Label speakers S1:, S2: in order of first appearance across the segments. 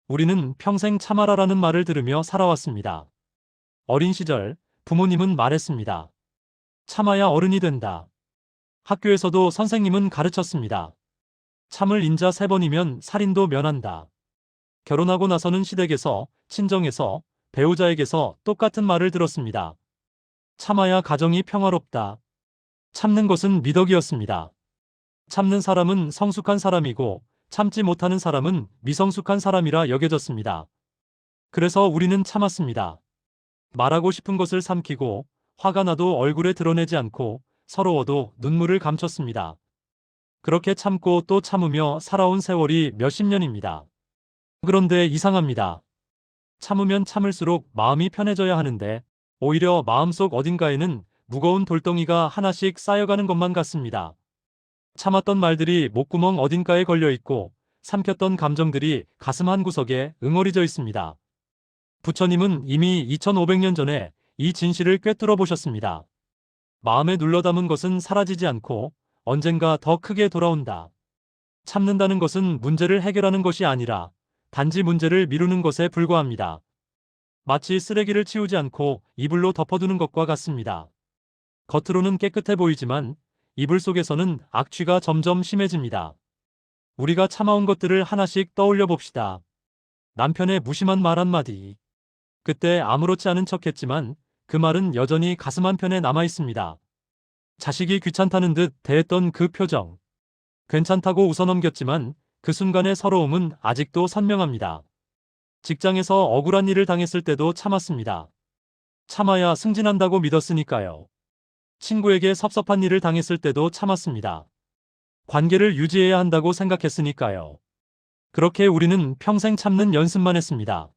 S1: 우리는 평생 참아라라는 말을 들으며 살아왔습니다. 어린 시절 부모님은 말했습니다. 참아야 어른이 된다. 학교에서도 선생님은 가르쳤습니다. 참을 인자 3번이면 살인도 면한다. 결혼하고 나서는 시댁에서, 친정에서, 배우자에게서 똑같은 말을 들었습니다. 참아야 가정이 평화롭다. 참는 것은 미덕이었습니다. 참는 사람은 성숙한 사람이고 참지 못하는 사람은 미성숙한 사람이라 여겨졌습니다. 그래서 우리는 참았습니다. 말하고 싶은 것을 삼키고 화가 나도 얼굴에 드러내지 않고 서러워도 눈물을 감췄습니다. 그렇게 참고 또 참으며 살아온 세월이 몇십 년입니다. 그런데 이상합니다. 참으면 참을수록 마음이 편해져야 하는데 오히려 마음속 어딘가에는 무거운 돌덩이가 하나씩 쌓여가는 것만 같습니다. 참았던 말들이 목구멍 어딘가에 걸려 있고 삼켰던 감정들이 가슴 한구석에 응어리져 있습니다. 부처님은 이미 2500년 전에 이 진실을 꿰뚫어 보셨습니다. 마음에 눌러 담은 것은 사라지지 않고 언젠가 더 크게 돌아온다. 참는다는 것은 문제를 해결하는 것이 아니라 단지 문제를 미루는 것에 불과합니다. 마치 쓰레기를 치우지 않고 이불로 덮어두는 것과 같습니다. 겉으로는 깨끗해 보이지만 이불 속에서는 악취가 점점 심해집니다. 우리가 참아온 것들을 하나씩 떠올려 봅시다. 남편의 무심한 말 한마디. 그때 아무렇지 않은 척했지만 그 말은 여전히 가슴 한편에 남아 있습니다. 자식이 귀찮다는 듯 대했던 그 표정. 괜찮다고 웃어넘겼지만 그 순간의 서러움은 아직도 선명합니다. 직장에서 억울한 일을 당했을 때도 참았습니다. 참아야 승진한다고 믿었으니까요. 친구에게 섭섭한 일을 당했을 때도 참았습니다. 관계를 유지해야 한다고 생각했으니까요. 그렇게 우리는 평생 참는 연습만 했습니다.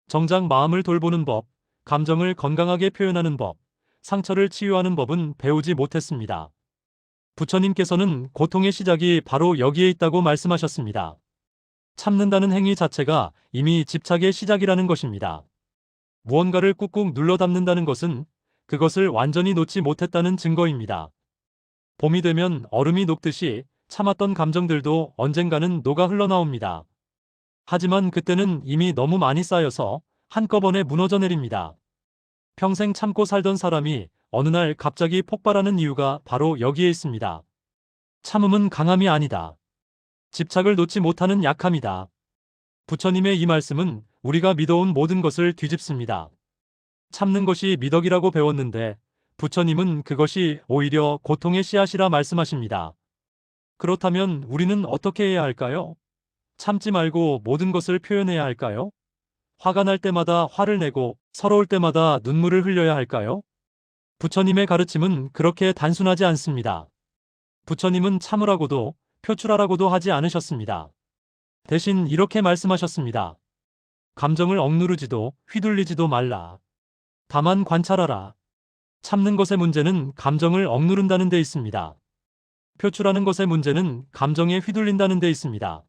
S1: 정작 마음을 돌보는 법, 감정을 건강하게 표현하는 법, 상처를 치유하는 법은 배우지 못했습니다. 부처님께서는 고통의 시작이 바로 여기에 있다고 말씀하셨습니다. 참는다는 행위 자체가 이미 집착의 시작이라는 것입니다. 무언가를 꾹꾹 눌러 담는다는 것은 그것을 완전히 놓지 못했다는 증거입니다. 봄이 되면 얼음이 녹듯이 참았던 감정들도 언젠가는 녹아 흘러나옵니다. 하지만 그때는 이미 너무 많이 쌓여서 한꺼번에 무너져 내립니다. 평생 참고 살던 사람이 어느 날 갑자기 폭발하는 이유가 바로 여기에 있습니다. 참음은 강함이 아니다. 집착을 놓지 못하는 약함이다. 부처님의 이 말씀은 우리가 믿어온 모든 것을 뒤집습니다. 참는 것이 미덕이라고 배웠는데 부처님은 그것이 오히려 고통의 씨앗이라 말씀하십니다. 그렇다면 우리는 어떻게 해야 할까요? 참지 말고 모든 것을 표현해야 할까요? 화가 날 때마다 화를 내고 서러울 때마다 눈물을 흘려야 할까요? 부처님의 가르침은 그렇게 단순하지 않습니다. 부처님은 참으라고도 표출하라고도 하지 않으셨습니다. 대신 이렇게 말씀하셨습니다. 감정을 억누르지도 휘둘리지도 말라. 다만 관찰하라. 참는 것의 문제는 감정을 억누른다는 데 있습니다. 표출하는 것의 문제는 감정에 휘둘린다는 데 있습니다.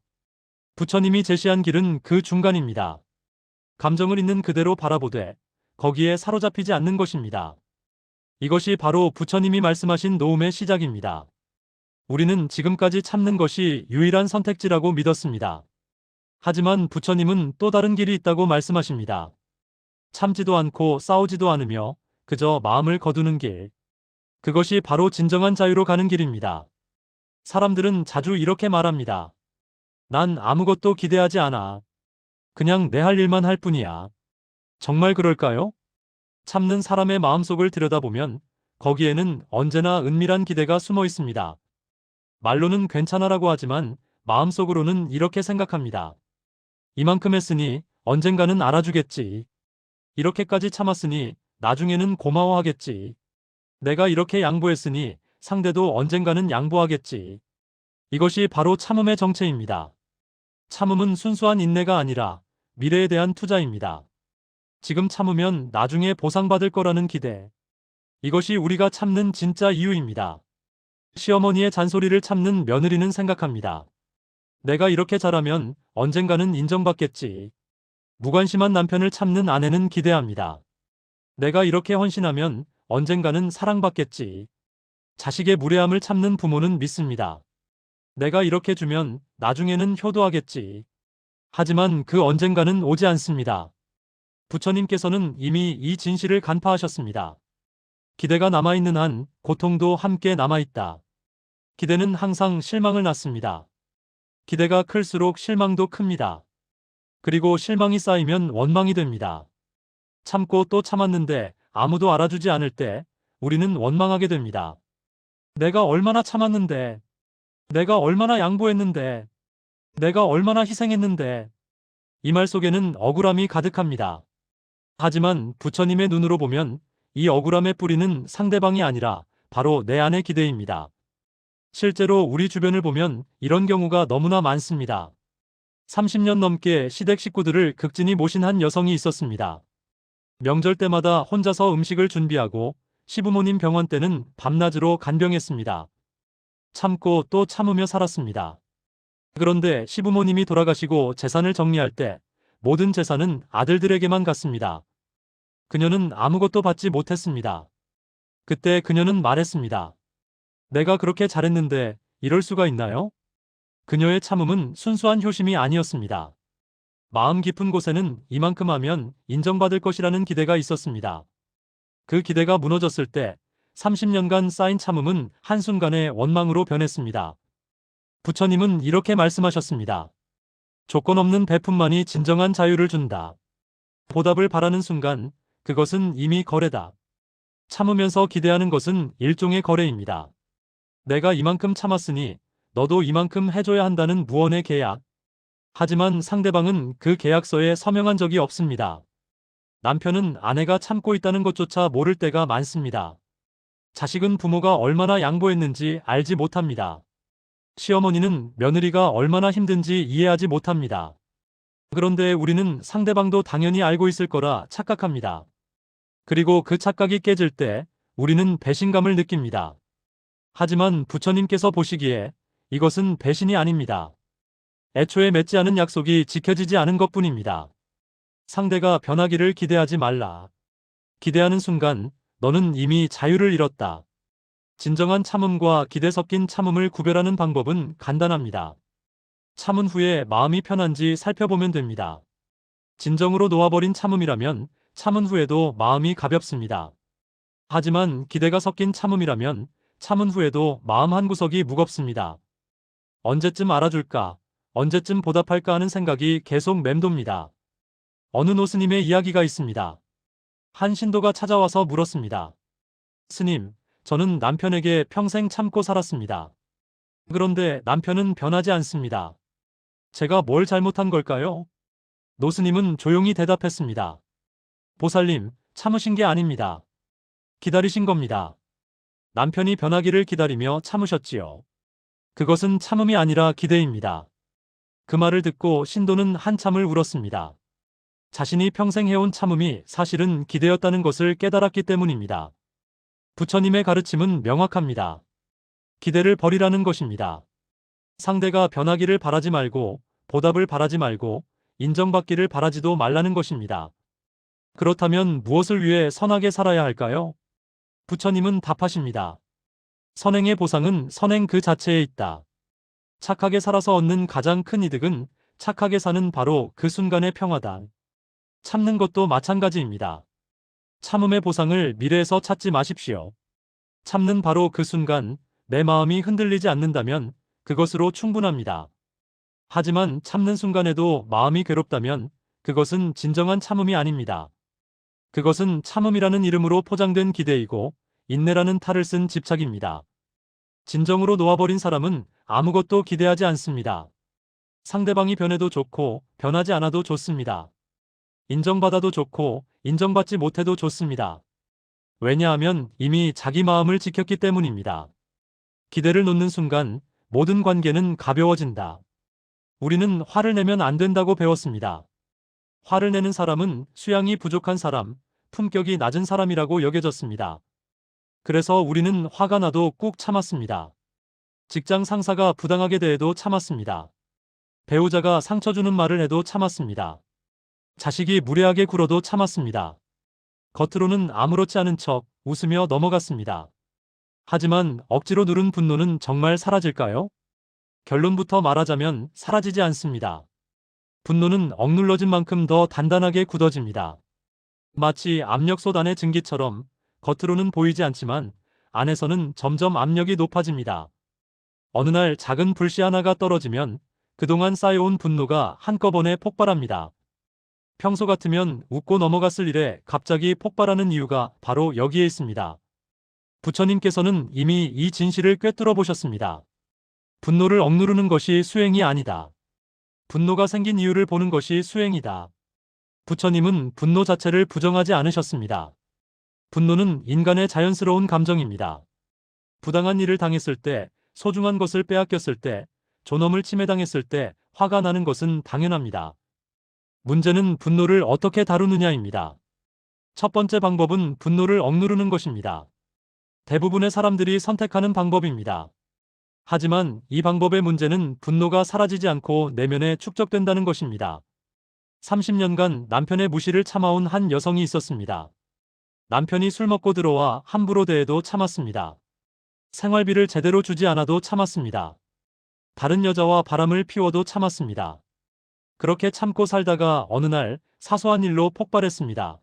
S1: 부처님이 제시한 길은 그 중간입니다. 감정을 있는 그대로 바라보되 거기에 사로잡히지 않는 것입니다. 이것이 바로 부처님이 말씀하신 노음의 시작입니다. 우리는 지금까지 참는 것이 유일한 선택지라고 믿었습니다. 하지만 부처님은 또 다른 길이 있다고 말씀하십니다. 참지도 않고 싸우지도 않으며 그저 마음을 거두는 길. 그것이 바로 진정한 자유로 가는 길입니다. 사람들은 자주 이렇게 말합니다. 난 아무것도 기대하지 않아. 그냥 내 할 일만 할 뿐이야. 정말 그럴까요? 참는 사람의 마음속을 들여다보면 거기에는 언제나 은밀한 기대가 숨어 있습니다. 말로는 괜찮아라고 하지만 마음속으로는 이렇게 생각합니다. 이만큼 했으니 언젠가는 알아주겠지. 이렇게까지 참았으니 나중에는 고마워하겠지. 내가 이렇게 양보했으니 상대도 언젠가는 양보하겠지. 이것이 바로 참음의 정체입니다. 참음은 순수한 인내가 아니라 미래에 대한 투자입니다. 지금 참으면 나중에 보상받을 거라는 기대. 이것이 우리가 참는 진짜 이유입니다. 시어머니의 잔소리를 참는 며느리는 생각합니다. 내가 이렇게 잘하면 언젠가는 인정받겠지. 무관심한 남편을 참는 아내는 기대합니다. 내가 이렇게 헌신하면 언젠가는 사랑받겠지. 자식의 무례함을 참는 부모는 믿습니다. 내가 이렇게 주면 나중에는 효도하겠지. 하지만 그 언젠가는 오지 않습니다. 부처님께서는 이미 이 진실을 간파하셨습니다. 기대가 남아있는 한 고통도 함께 남아있다. 기대는 항상 실망을 낳습니다. 기대가 클수록 실망도 큽니다. 그리고 실망이 쌓이면 원망이 됩니다. 참고 또 참았는데 아무도 알아주지 않을 때 우리는 원망하게 됩니다. 내가 얼마나 참았는데, 내가 얼마나 양보했는데, 내가 얼마나 희생했는데. 이 말 속에는 억울함이 가득합니다. 하지만 부처님의 눈으로 보면 이 억울함의 뿌리는 상대방이 아니라 바로 내 안의 기대입니다. 실제로 우리 주변을 보면 이런 경우가 너무나 많습니다. 30년 넘게 시댁 식구들을 극진히 모신 한 여성이 있었습니다. 명절 때마다 혼자서 음식을 준비하고 시부모님 병원 때는 밤낮으로 간병했습니다. 참고 또 참으며 살았습니다. 그런데 시부모님이 돌아가시고 재산을 정리할 때 모든 재산은 아들들에게만 갔습니다. 그녀는 아무것도 받지 못했습니다. 그때 그녀는 말했습니다. 내가 그렇게 잘했는데 이럴 수가 있나요? 그녀의 참음은 순수한 효심이 아니었습니다. 마음 깊은 곳에는 이만큼 하면 인정받을 것이라는 기대가 있었습니다. 그 기대가 무너졌을 때 30년간 쌓인 참음은 한순간에 원망으로 변했습니다. 부처님은 이렇게 말씀하셨습니다. 조건 없는 베품만이 진정한 자유를 준다. 보답을 바라는 순간 그것은 이미 거래다. 참으면서 기대하는 것은 일종의 거래입니다. 내가 이만큼 참았으니 너도 이만큼 해줘야 한다는 무언의 계약. 하지만 상대방은 그 계약서에 서명한 적이 없습니다. 남편은 아내가 참고 있다는 것조차 모를 때가 많습니다. 자식은 부모가 얼마나 양보했는지 알지 못합니다. 시어머니는 며느리가 얼마나 힘든지 이해하지 못합니다. 그런데 우리는 상대방도 당연히 알고 있을 거라 착각합니다. 그리고 그 착각이 깨질 때 우리는 배신감을 느낍니다. 하지만 부처님께서 보시기에 이것은 배신이 아닙니다. 애초에 맺지 않은 약속이 지켜지지 않은 것뿐입니다. 상대가 변하기를 기대하지 말라. 기대하는 순간 너는 이미 자유를 잃었다. 진정한 참음과 기대 섞인 참음을 구별하는 방법은 간단합니다. 참은 후에 마음이 편한지 살펴보면 됩니다. 진정으로 놓아버린 참음이라면 참은 후에도 마음이 가볍습니다. 하지만 기대가 섞인 참음이라면 참은 후에도 마음 한구석이 무겁습니다. 언제쯤 알아줄까, 언제쯤 보답할까 하는 생각이 계속 맴돕니다. 어느 노스님의 이야기가 있습니다. 한 신도가 찾아와서 물었습니다. 스님, 저는 남편에게 평생 참고 살았습니다. 그런데 남편은 변하지 않습니다. 제가 뭘 잘못한 걸까요? 노스님은 조용히 대답했습니다. 보살님, 참으신 게 아닙니다. 기다리신 겁니다. 남편이 변하기를 기다리며 참으셨지요. 그것은 참음이 아니라 기대입니다. 그 말을 듣고 신도는 한참을 울었습니다. 자신이 평생 해온 참음이 사실은 기대였다는 것을 깨달았기 때문입니다. 부처님의 가르침은 명확합니다. 기대를 버리라는 것입니다. 상대가 변하기를 바라지 말고, 보답을 바라지 말고, 인정받기를 바라지도 말라는 것입니다. 그렇다면 무엇을 위해 선하게 살아야 할까요? 부처님은 답하십니다. 선행의 보상은 선행 그 자체에 있다. 착하게 살아서 얻는 가장 큰 이득은 착하게 사는 바로 그 순간의 평화다. 참는 것도 마찬가지입니다. 참음의 보상을 미래에서 찾지 마십시오. 참는 바로 그 순간 내 마음이 흔들리지 않는다면 그것으로 충분합니다. 하지만 참는 순간에도 마음이 괴롭다면 그것은 진정한 참음이 아닙니다. 그것은 참음이라는 이름으로 포장된 기대이고 인내라는 탈을 쓴 집착입니다. 진정으로 놓아버린 사람은 아무것도 기대하지 않습니다. 상대방이 변해도 좋고 변하지 않아도 좋습니다. 인정받아도 좋고 인정받지 못해도 좋습니다. 왜냐하면 이미 자기 마음을 지켰기 때문입니다. 기대를 놓는 순간 모든 관계는 가벼워진다. 우리는 화를 내면 안 된다고 배웠습니다. 화를 내는 사람은 수양이 부족한 사람, 품격이 낮은 사람이라고 여겨졌습니다. 그래서 우리는 화가 나도 꾹 참았습니다. 직장 상사가 부당하게 대해도 참았습니다. 배우자가 상처 주는 말을 해도 참았습니다. 자식이 무례하게 굴어도 참았습니다. 겉으로는 아무렇지 않은 척 웃으며 넘어갔습니다. 하지만 억지로 누른 분노는 정말 사라질까요? 결론부터 말하자면 사라지지 않습니다. 분노는 억눌러진 만큼 더 단단하게 굳어집니다. 마치 압력솥 안의 증기처럼 겉으로는 보이지 않지만 안에서는 점점 압력이 높아집니다. 어느 날 작은 불씨 하나가 떨어지면 그동안 쌓여온 분노가 한꺼번에 폭발합니다. 평소 같으면 웃고 넘어갔을 일에 갑자기 폭발하는 이유가 바로 여기에 있습니다. 부처님께서는 이미 이 진실을 꿰뚫어 보셨습니다. 분노를 억누르는 것이 수행이 아니다. 분노가 생긴 이유를 보는 것이 수행이다. 부처님은 분노 자체를 부정하지 않으셨습니다. 분노는 인간의 자연스러운 감정입니다. 부당한 일을 당했을 때, 소중한 것을 빼앗겼을 때, 존엄을 침해당했을 때 화가 나는 것은 당연합니다. 문제는 분노를 어떻게 다루느냐입니다. 첫 번째 방법은 분노를 억누르는 것입니다. 대부분의 사람들이 선택하는 방법입니다. 하지만 이 방법의 문제는 분노가 사라지지 않고 내면에 축적된다는 것입니다. 30년간 남편의 무시를 참아온 한 여성이 있었습니다. 남편이 술 먹고 들어와 함부로 대해도 참았습니다. 생활비를 제대로 주지 않아도 참았습니다. 다른 여자와 바람을 피워도 참았습니다. 그렇게 참고 살다가 어느 날 사소한 일로 폭발했습니다.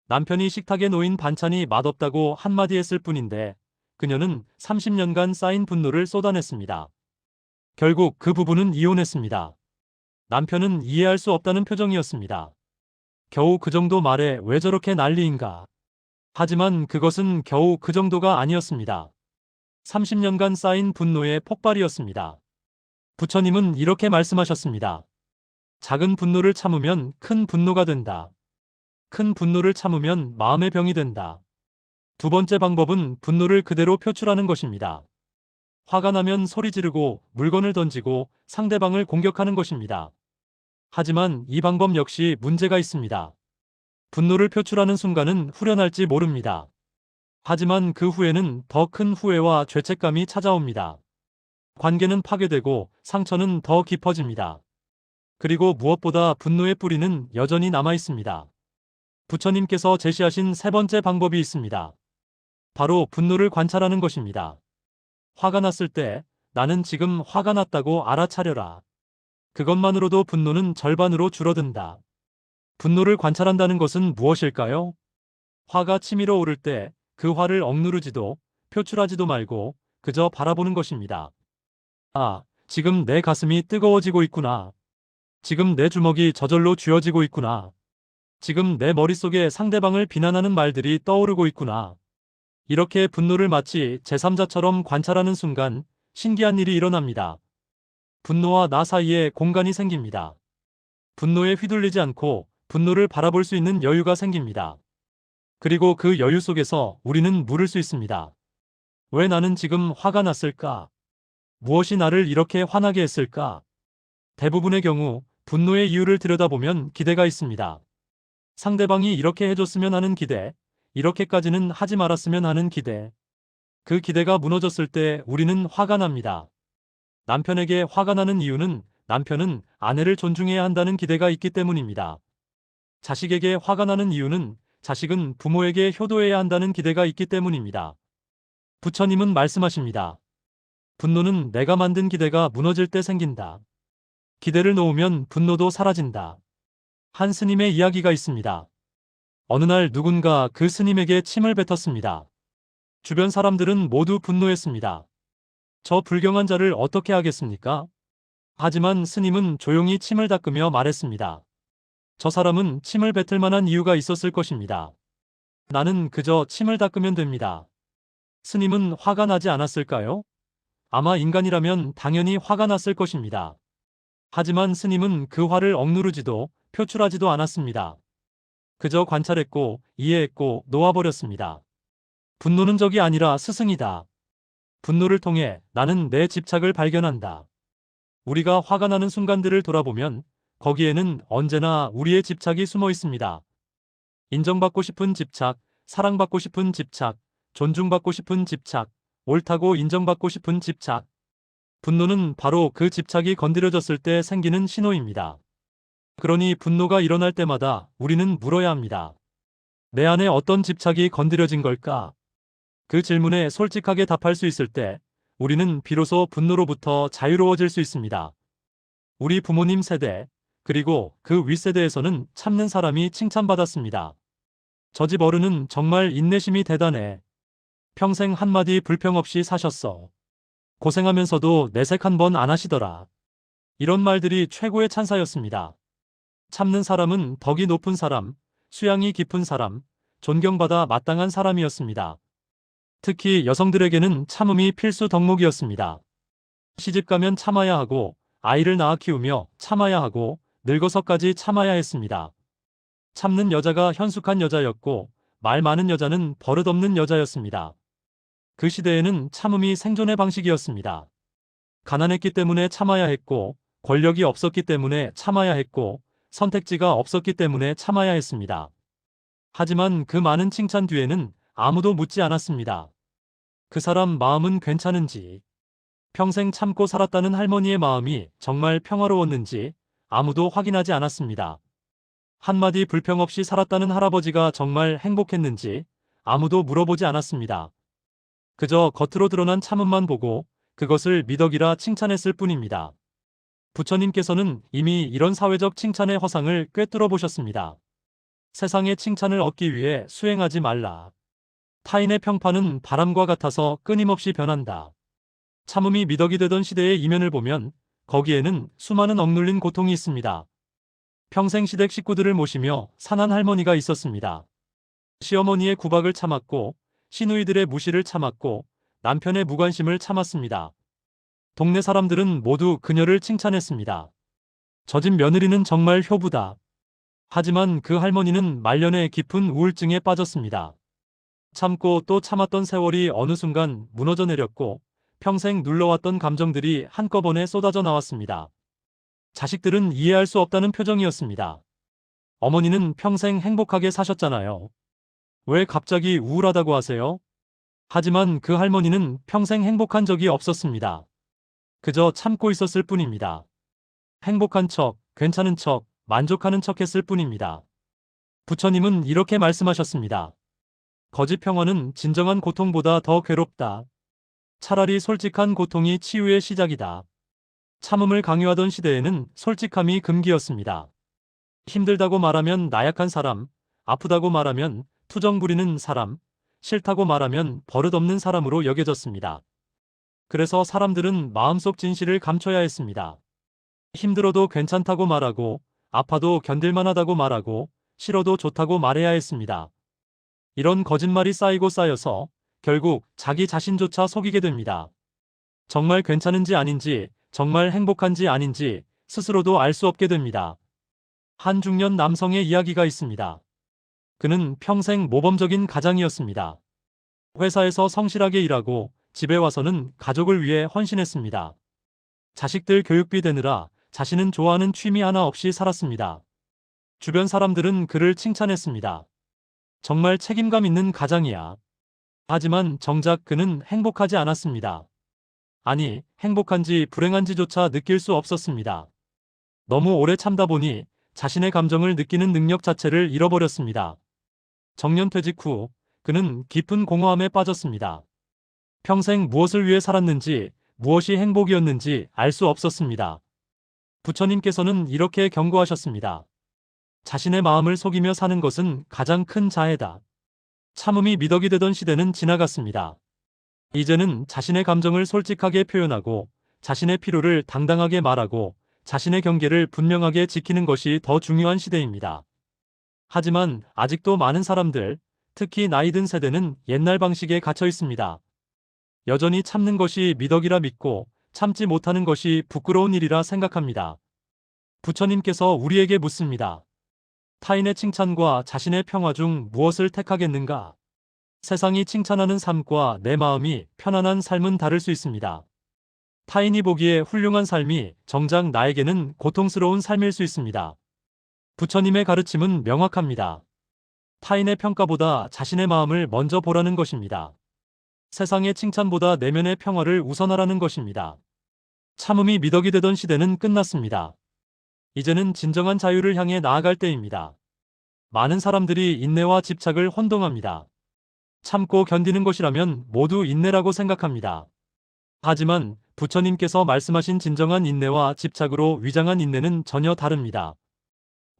S1: 남편이 식탁에 놓인 반찬이 맛없다고 한마디 했을 뿐인데 그녀는 30년간 쌓인 분노를 쏟아냈습니다. 결국 그 부부는 이혼했습니다. 남편은 이해할 수 없다는 표정이었습니다. 겨우 그 정도 말에 왜 저렇게 난리인가. 하지만 그것은 겨우 그 정도가 아니었습니다. 30년간 쌓인 분노의 폭발이었습니다. 부처님은 이렇게 말씀하셨습니다. 작은 분노를 참으면 큰 분노가 된다. 큰 분노를 참으면 마음의 병이 된다. 두 번째 방법은 분노를 그대로 표출하는 것입니다. 화가 나면 소리 지르고 물건을 던지고 상대방을 공격하는 것입니다. 하지만 이 방법 역시 문제가 있습니다. 분노를 표출하는 순간은 후련할지 모릅니다. 하지만 그 후에는 더 큰 후회와 죄책감이 찾아옵니다. 관계는 파괴되고 상처는 더 깊어집니다. 그리고 무엇보다 분노의 뿌리는 여전히 남아 있습니다. 부처님께서 제시하신 세 번째 방법이 있습니다. 바로 분노를 관찰하는 것입니다. 화가 났을 때 나는 지금 화가 났다고 알아차려라. 그것만으로도 분노는 절반으로 줄어든다. 분노를 관찰한다는 것은 무엇일까요? 화가 치밀어 오를 때 그 화를 억누르지도 표출하지도 말고 그저 바라보는 것입니다. 아, 지금 내 가슴이 뜨거워지고 있구나. 지금 내 주먹이 저절로 쥐어지고 있구나. 지금 내 머릿속에 상대방을 비난하는 말들이 떠오르고 있구나. 이렇게 분노를 마치 제3자처럼 관찰하는 순간 신기한 일이 일어납니다. 분노와 나 사이에 공간이 생깁니다. 분노에 휘둘리지 않고 분노를 바라볼 수 있는 여유가 생깁니다. 그리고 그 여유 속에서 우리는 물을 수 있습니다. 왜 나는 지금 화가 났을까? 무엇이 나를 이렇게 화나게 했을까? 대부분의 경우 분노의 이유를 들여다보면 기대가 있습니다. 상대방이 이렇게 해줬으면 하는 기대, 이렇게까지는 하지 말았으면 하는 기대. 그 기대가 무너졌을 때 우리는 화가 납니다. 남편에게 화가 나는 이유는 남편은 아내를 존중해야 한다는 기대가 있기 때문입니다. 자식에게 화가 나는 이유는 자식은 부모에게 효도해야 한다는 기대가 있기 때문입니다. 부처님은 말씀하십니다. 분노는 내가 만든 기대가 무너질 때 생긴다. 기대를 놓으면 분노도 사라진다. 한 스님의 이야기가 있습니다. 어느 날 누군가 그 스님에게 침을 뱉었습니다. 주변 사람들은 모두 분노했습니다. 저 불경한 자를 어떻게 하겠습니까? 하지만 스님은 조용히 침을 닦으며 말했습니다. 저 사람은 침을 뱉을 만한 이유가 있었을 것입니다. 나는 그저 침을 닦으면 됩니다. 스님은 화가 나지 않았을까요? 아마 인간이라면 당연히 화가 났을 것입니다. 하지만 스님은 그 화를 억누르지도 표출하지도 않았습니다. 그저 관찰했고 이해했고 놓아버렸습니다. 분노는 적이 아니라 스승이다. 분노를 통해 나는 내 집착을 발견한다. 우리가 화가 나는 순간들을 돌아보면 거기에는 언제나 우리의 집착이 숨어 있습니다. 인정받고 싶은 집착, 사랑받고 싶은 집착, 존중받고 싶은 집착, 옳다고 인정받고 싶은 집착. 분노는 바로 그 집착이 건드려졌을 때 생기는 신호입니다. 그러니 분노가 일어날 때마다 우리는 물어야 합니다. 내 안에 어떤 집착이 건드려진 걸까? 그 질문에 솔직하게 답할 수 있을 때 우리는 비로소 분노로부터 자유로워질 수 있습니다. 우리 부모님 세대, 그리고 그 윗세대에서는 참는 사람이 칭찬받았습니다. 저 집 어른은 정말 인내심이 대단해. 평생 한마디 불평 없이 사셨어. 고생하면서도 내색 한 번 안 하시더라. 이런 말들이 최고의 찬사였습니다. 참는 사람은 덕이 높은 사람, 수양이 깊은 사람, 존경받아 마땅한 사람이었습니다. 특히 여성들에게는 참음이 필수 덕목이었습니다. 시집가면 참아야 하고, 아이를 낳아 키우며 참아야 하고, 늙어서까지 참아야 했습니다. 참는 여자가 현숙한 여자였고, 말 많은 여자는 버릇없는 여자였습니다. 그 시대에는 참음이 생존의 방식이었습니다. 가난했기 때문에 참아야 했고, 권력이 없었기 때문에 참아야 했고, 선택지가 없었기 때문에 참아야 했습니다. 하지만 그 많은 칭찬 뒤에는 아무도 묻지 않았습니다. 그 사람 마음은 괜찮은지, 평생 참고 살았다는 할머니의 마음이 정말 평화로웠는지 아무도 확인하지 않았습니다. 한마디 불평 없이 살았다는 할아버지가 정말 행복했는지 아무도 물어보지 않았습니다. 그저 겉으로 드러난 참음만 보고 그것을 미덕이라 칭찬했을 뿐입니다. 부처님께서는 이미 이런 사회적 칭찬의 허상을 꿰뚫어 보셨습니다. 세상의 칭찬을 얻기 위해 수행하지 말라. 타인의 평판은 바람과 같아서 끊임없이 변한다. 참음이 미덕이 되던 시대의 이면을 보면 거기에는 수많은 억눌린 고통이 있습니다. 평생 시댁 식구들을 모시며 사는 할머니가 있었습니다. 시어머니의 구박을 참았고 시누이들의 무시를 참았고 남편의 무관심을 참았습니다. 동네 사람들은 모두 그녀를 칭찬했습니다. 저 집 며느리는 정말 효부다. 하지만 그 할머니는 말년에 깊은 우울증에 빠졌습니다. 참고 또 참았던 세월이 어느 순간 무너져 내렸고 평생 눌러왔던 감정들이 한꺼번에 쏟아져 나왔습니다. 자식들은 이해할 수 없다는 표정이었습니다. 어머니는 평생 행복하게 사셨잖아요. 왜 갑자기 우울하다고 하세요? 하지만 그 할머니는 평생 행복한 적이 없었습니다. 그저 참고 있었을 뿐입니다. 행복한 척, 괜찮은 척, 만족하는 척 했을 뿐입니다. 부처님은 이렇게 말씀하셨습니다. 거짓 평화는 진정한 고통보다 더 괴롭다. 차라리 솔직한 고통이 치유의 시작이다. 참음을 강요하던 시대에는 솔직함이 금기였습니다. 힘들다고 말하면 나약한 사람, 아프다고 말하면 투정 부리는 사람, 싫다고 말하면 버릇없는 사람으로 여겨졌습니다. 그래서 사람들은 마음속 진실을 감춰야 했습니다. 힘들어도 괜찮다고 말하고, 아파도 견딜만하다고 말하고, 싫어도 좋다고 말해야 했습니다. 이런 거짓말이 쌓이고 쌓여서 결국 자기 자신조차 속이게 됩니다. 정말 괜찮은지 아닌지, 정말 행복한지 아닌지 스스로도 알 수 없게 됩니다. 한 중년 남성의 이야기가 있습니다. 그는 평생 모범적인 가장이었습니다. 회사에서 성실하게 일하고 집에 와서는 가족을 위해 헌신했습니다. 자식들 교육비 대느라 자신은 좋아하는 취미 하나 없이 살았습니다. 주변 사람들은 그를 칭찬했습니다. 정말 책임감 있는 가장이야. 하지만 정작 그는 행복하지 않았습니다. 아니, 행복한지 불행한지조차 느낄 수 없었습니다. 너무 오래 참다 보니 자신의 감정을 느끼는 능력 자체를 잃어버렸습니다. 정년퇴직 후 그는 깊은 공허함에 빠졌습니다. 평생 무엇을 위해 살았는지, 무엇이 행복이었는지 알 수 없었습니다. 부처님께서는 이렇게 경고하셨습니다. 자신의 마음을 속이며 사는 것은 가장 큰 자해다. 참음이 미덕이 되던 시대는 지나갔습니다. 이제는 자신의 감정을 솔직하게 표현하고 자신의 필요를 당당하게 말하고 자신의 경계를 분명하게 지키는 것이 더 중요한 시대입니다. 하지만 아직도 많은 사람들, 특히 나이 든 세대는 옛날 방식에 갇혀 있습니다. 여전히 참는 것이 미덕이라 믿고 참지 못하는 것이 부끄러운 일이라 생각합니다. 부처님께서 우리에게 묻습니다. 타인의 칭찬과 자신의 평화 중 무엇을 택하겠는가? 세상이 칭찬하는 삶과 내 마음이 편안한 삶은 다를 수 있습니다. 타인이 보기에 훌륭한 삶이 정작 나에게는 고통스러운 삶일 수 있습니다. 부처님의 가르침은 명확합니다. 타인의 평가보다 자신의 마음을 먼저 보라는 것입니다. 세상의 칭찬보다 내면의 평화를 우선하라는 것입니다. 참음이 미덕이 되던 시대는 끝났습니다. 이제는 진정한 자유를 향해 나아갈 때입니다. 많은 사람들이 인내와 집착을 혼동합니다. 참고 견디는 것이라면 모두 인내라고 생각합니다. 하지만 부처님께서 말씀하신 진정한 인내와 집착으로 위장한 인내는 전혀 다릅니다.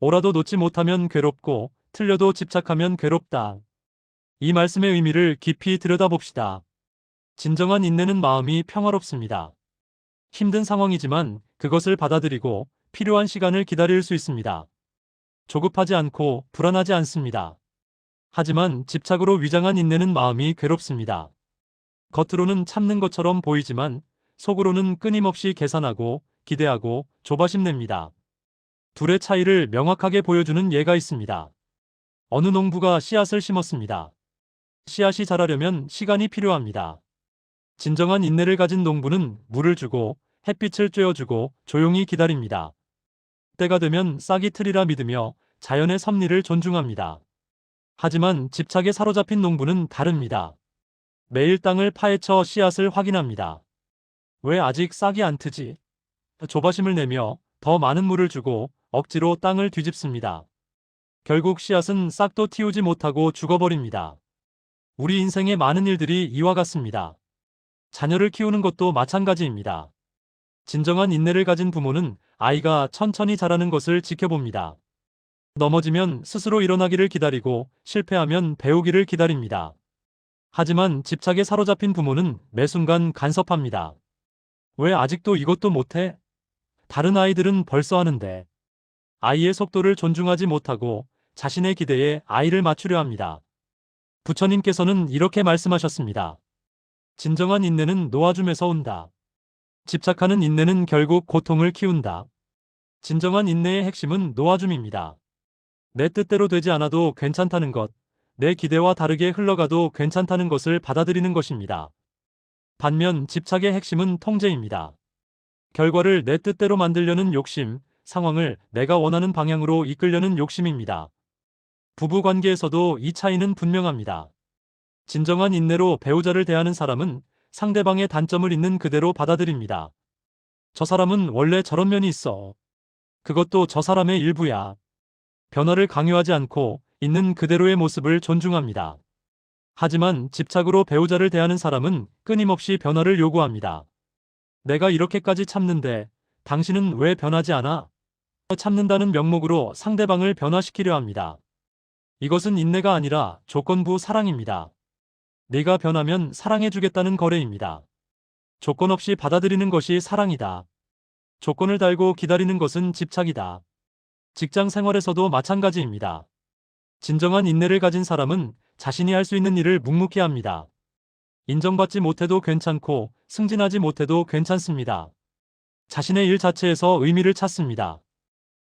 S1: 옳아도 놓지 못하면 괴롭고 틀려도 집착하면 괴롭다. 이 말씀의 의미를 깊이 들여다봅시다. 진정한 인내는 마음이 평화롭습니다. 힘든 상황이지만 그것을 받아들이고 필요한 시간을 기다릴 수 있습니다. 조급하지 않고 불안하지 않습니다. 하지만 집착으로 위장한 인내는 마음이 괴롭습니다. 겉으로는 참는 것처럼 보이지만 속으로는 끊임없이 계산하고 기대하고 조바심 냅니다. 둘의 차이를 명확하게 보여주는 예가 있습니다. 어느 농부가 씨앗을 심었습니다. 씨앗이 자라려면 시간이 필요합니다. 진정한 인내를 가진 농부는 물을 주고 햇빛을 쬐어주고 조용히 기다립니다. 때가 되면 싹이 트리라 믿으며 자연의 섭리를 존중합니다. 하지만 집착에 사로잡힌 농부는 다릅니다. 매일 땅을 파헤쳐 씨앗을 확인합니다. 왜 아직 싹이 안 트지? 조바심을 내며 더 많은 물을 주고 억지로 땅을 뒤집습니다. 결국 씨앗은 싹도 틔우지 못하고 죽어버립니다. 우리 인생의 많은 일들이 이와 같습니다. 자녀를 키우는 것도 마찬가지입니다. 진정한 인내를 가진 부모는 아이가 천천히 자라는 것을 지켜봅니다. 넘어지면 스스로 일어나기를 기다리고 실패하면 배우기를 기다립니다. 하지만 집착에 사로잡힌 부모는 매 순간 간섭합니다. 왜 아직도 이것도 못해? 다른 아이들은 벌써 하는데. 아이의 속도를 존중하지 못하고 자신의 기대에 아이를 맞추려 합니다. 부처님께서는 이렇게 말씀하셨습니다. 진정한 인내는 놓아줌에서 온다. 집착하는 인내는 결국 고통을 키운다. 진정한 인내의 핵심은 놓아줌입니다. 내 뜻대로 되지 않아도 괜찮다는 것, 내 기대와 다르게 흘러가도 괜찮다는 것을 받아들이는 것입니다. 반면 집착의 핵심은 통제입니다. 결과를 내 뜻대로 만들려는 욕심, 상황을 내가 원하는 방향으로 이끌려는 욕심입니다. 부부 관계에서도 이 차이는 분명합니다. 진정한 인내로 배우자를 대하는 사람은 상대방의 단점을 있는 그대로 받아들입니다. 저 사람은 원래 저런 면이 있어. 그것도 저 사람의 일부야. 변화를 강요하지 않고 있는 그대로의 모습을 존중합니다. 하지만 집착으로 배우자를 대하는 사람은 끊임없이 변화를 요구합니다. 내가 이렇게까지 참는데 당신은 왜 변하지 않아? 참는다는 명목으로 상대방을 변화시키려 합니다. 이것은 인내가 아니라 조건부 사랑입니다. 네가 변하면 사랑해주겠다는 거래입니다. 조건 없이 받아들이는 것이 사랑이다. 조건을 달고 기다리는 것은 집착이다. 직장 생활에서도 마찬가지입니다. 진정한 인내를 가진 사람은 자신이 할 수 있는 일을 묵묵히 합니다. 인정받지 못해도 괜찮고 승진하지 못해도 괜찮습니다. 자신의 일 자체에서 의미를 찾습니다.